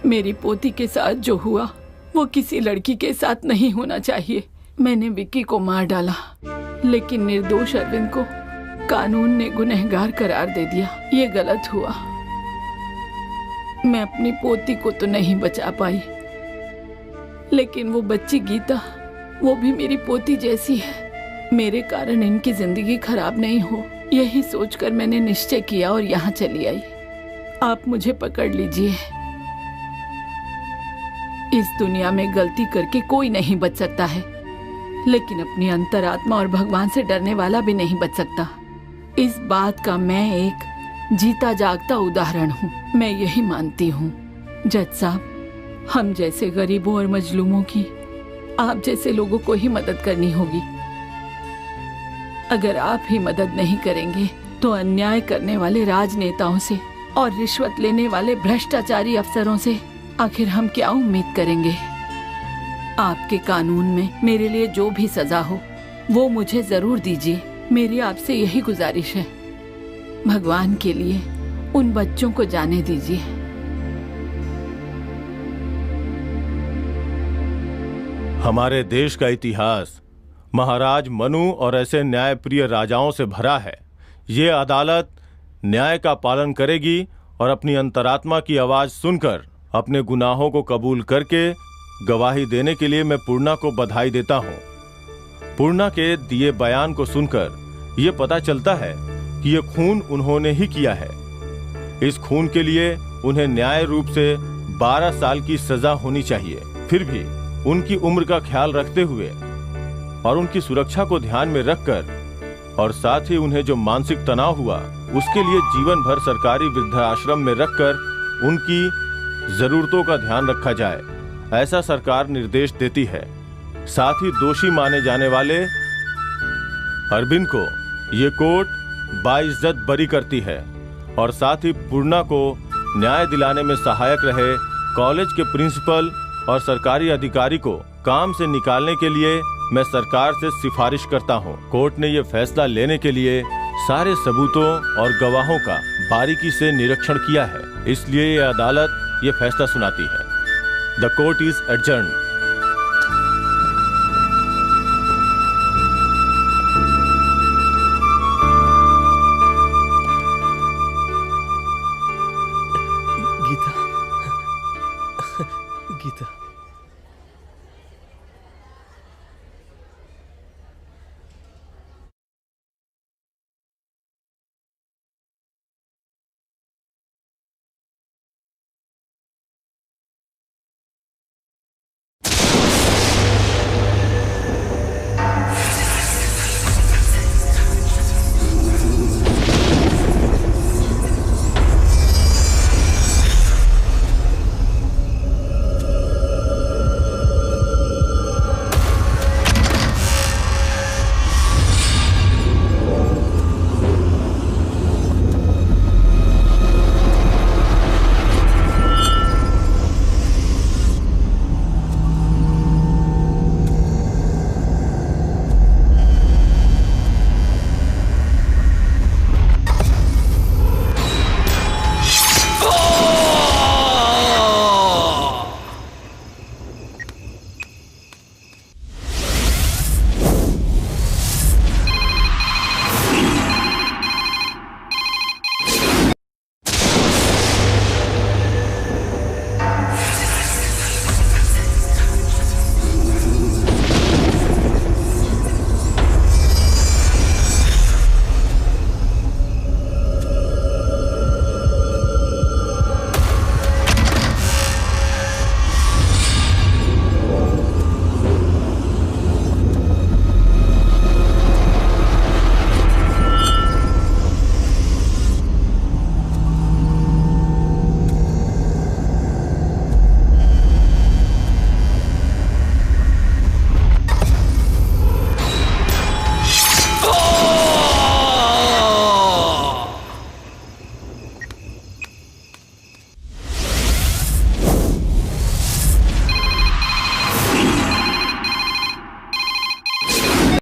मेरी पोती के साथ जो हुआ वो किसी लड़की के साथ नहीं होना चाहिए। मैंने विक्की को मार डाला, लेकिन निर्दोष अरविंद को कानून ने गुनहगार करार दे दिया। ये गलत हुआ। मैं अपनी पोती को तो नहीं बचा पाई, लेकिन वो बच्ची गीता, वो भी मेरी पोती जैसी है। मेरे कारण इनकी जिंदगी खराब नहीं हो, यही सोचकर मैंने निश्चय किया और यहाँ चली आई। आप मुझे पकड़ लीजिए। इस दुनिया में गलती करके कोई नहीं बच सकता है, लेकिन अपनी अंतरात्मा और भगवान से डरने वाला भी नहीं बच सकता। इस बात का मैं एक जीता जागता उदाहरण हूँ। मैं यही मानती हूँ जज साहब, हम जैसे गरीबों और मजलूमों की आप जैसे लोगों को ही मदद करनी होगी। अगर आप ही मदद नहीं करेंगे तो अन्याय करने वाले राजनेताओं से और रिश्वत लेने वाले भ्रष्टाचारी अफसरों से आखिर हम क्या उम्मीद करेंगे। आपके कानून में मेरे लिए जो भी सजा हो वो मुझे जरूर दीजिए। मेरी आपसे यही गुजारिश है। भगवान के लिए उन बच्चों को जाने दीजिए। हमारे देश का इतिहास महाराज मनु और ऐसे न्यायप्रिय राजाओं से भरा है। ये अदालत न्याय का पालन करेगी और अपनी अंतरात्मा की आवाज सुनकर अपने गुनाहों को कबूल करके गवाही देने के लिए मैं पूर्णा को बधाई देता हूँ। पूर्णा के दिए बयान को सुनकर ये पता चलता है कि ये खून उन्होंने ही किया है। इस खून के लिए उन्हें न्याय रूप से 12 साल की सजा होनी चाहिए। फिर भी उनकी उम्र का ख्याल रखते हुए और उनकी सुरक्षा को ध्यान में रखकर और साथ ही उन्हें जो मानसिक तनाव हुआ उसके लिए जीवन भर सरकारी वृद्धाश्रम में रखकर उनकी जरूरतों का ध्यान रखा जाए, ऐसा सरकार निर्देश देती है। साथ ही दोषी माने जाने वाले अरविंद को ये कोर्ट बाइज्जत बरी करती है और साथ ही पूर्णा को न्याय दिलाने में सहायक रहे कॉलेज के प्रिंसिपल और सरकारी अधिकारी को काम से निकालने के लिए मैं सरकार से सिफारिश करता हूं। कोर्ट ने यह फैसला लेने के लिए सारे सबूतों और गवाहों का बारीकी से निरीक्षण किया है, इसलिए यह अदालत ये फैसला सुनाती है। The court is adjourned.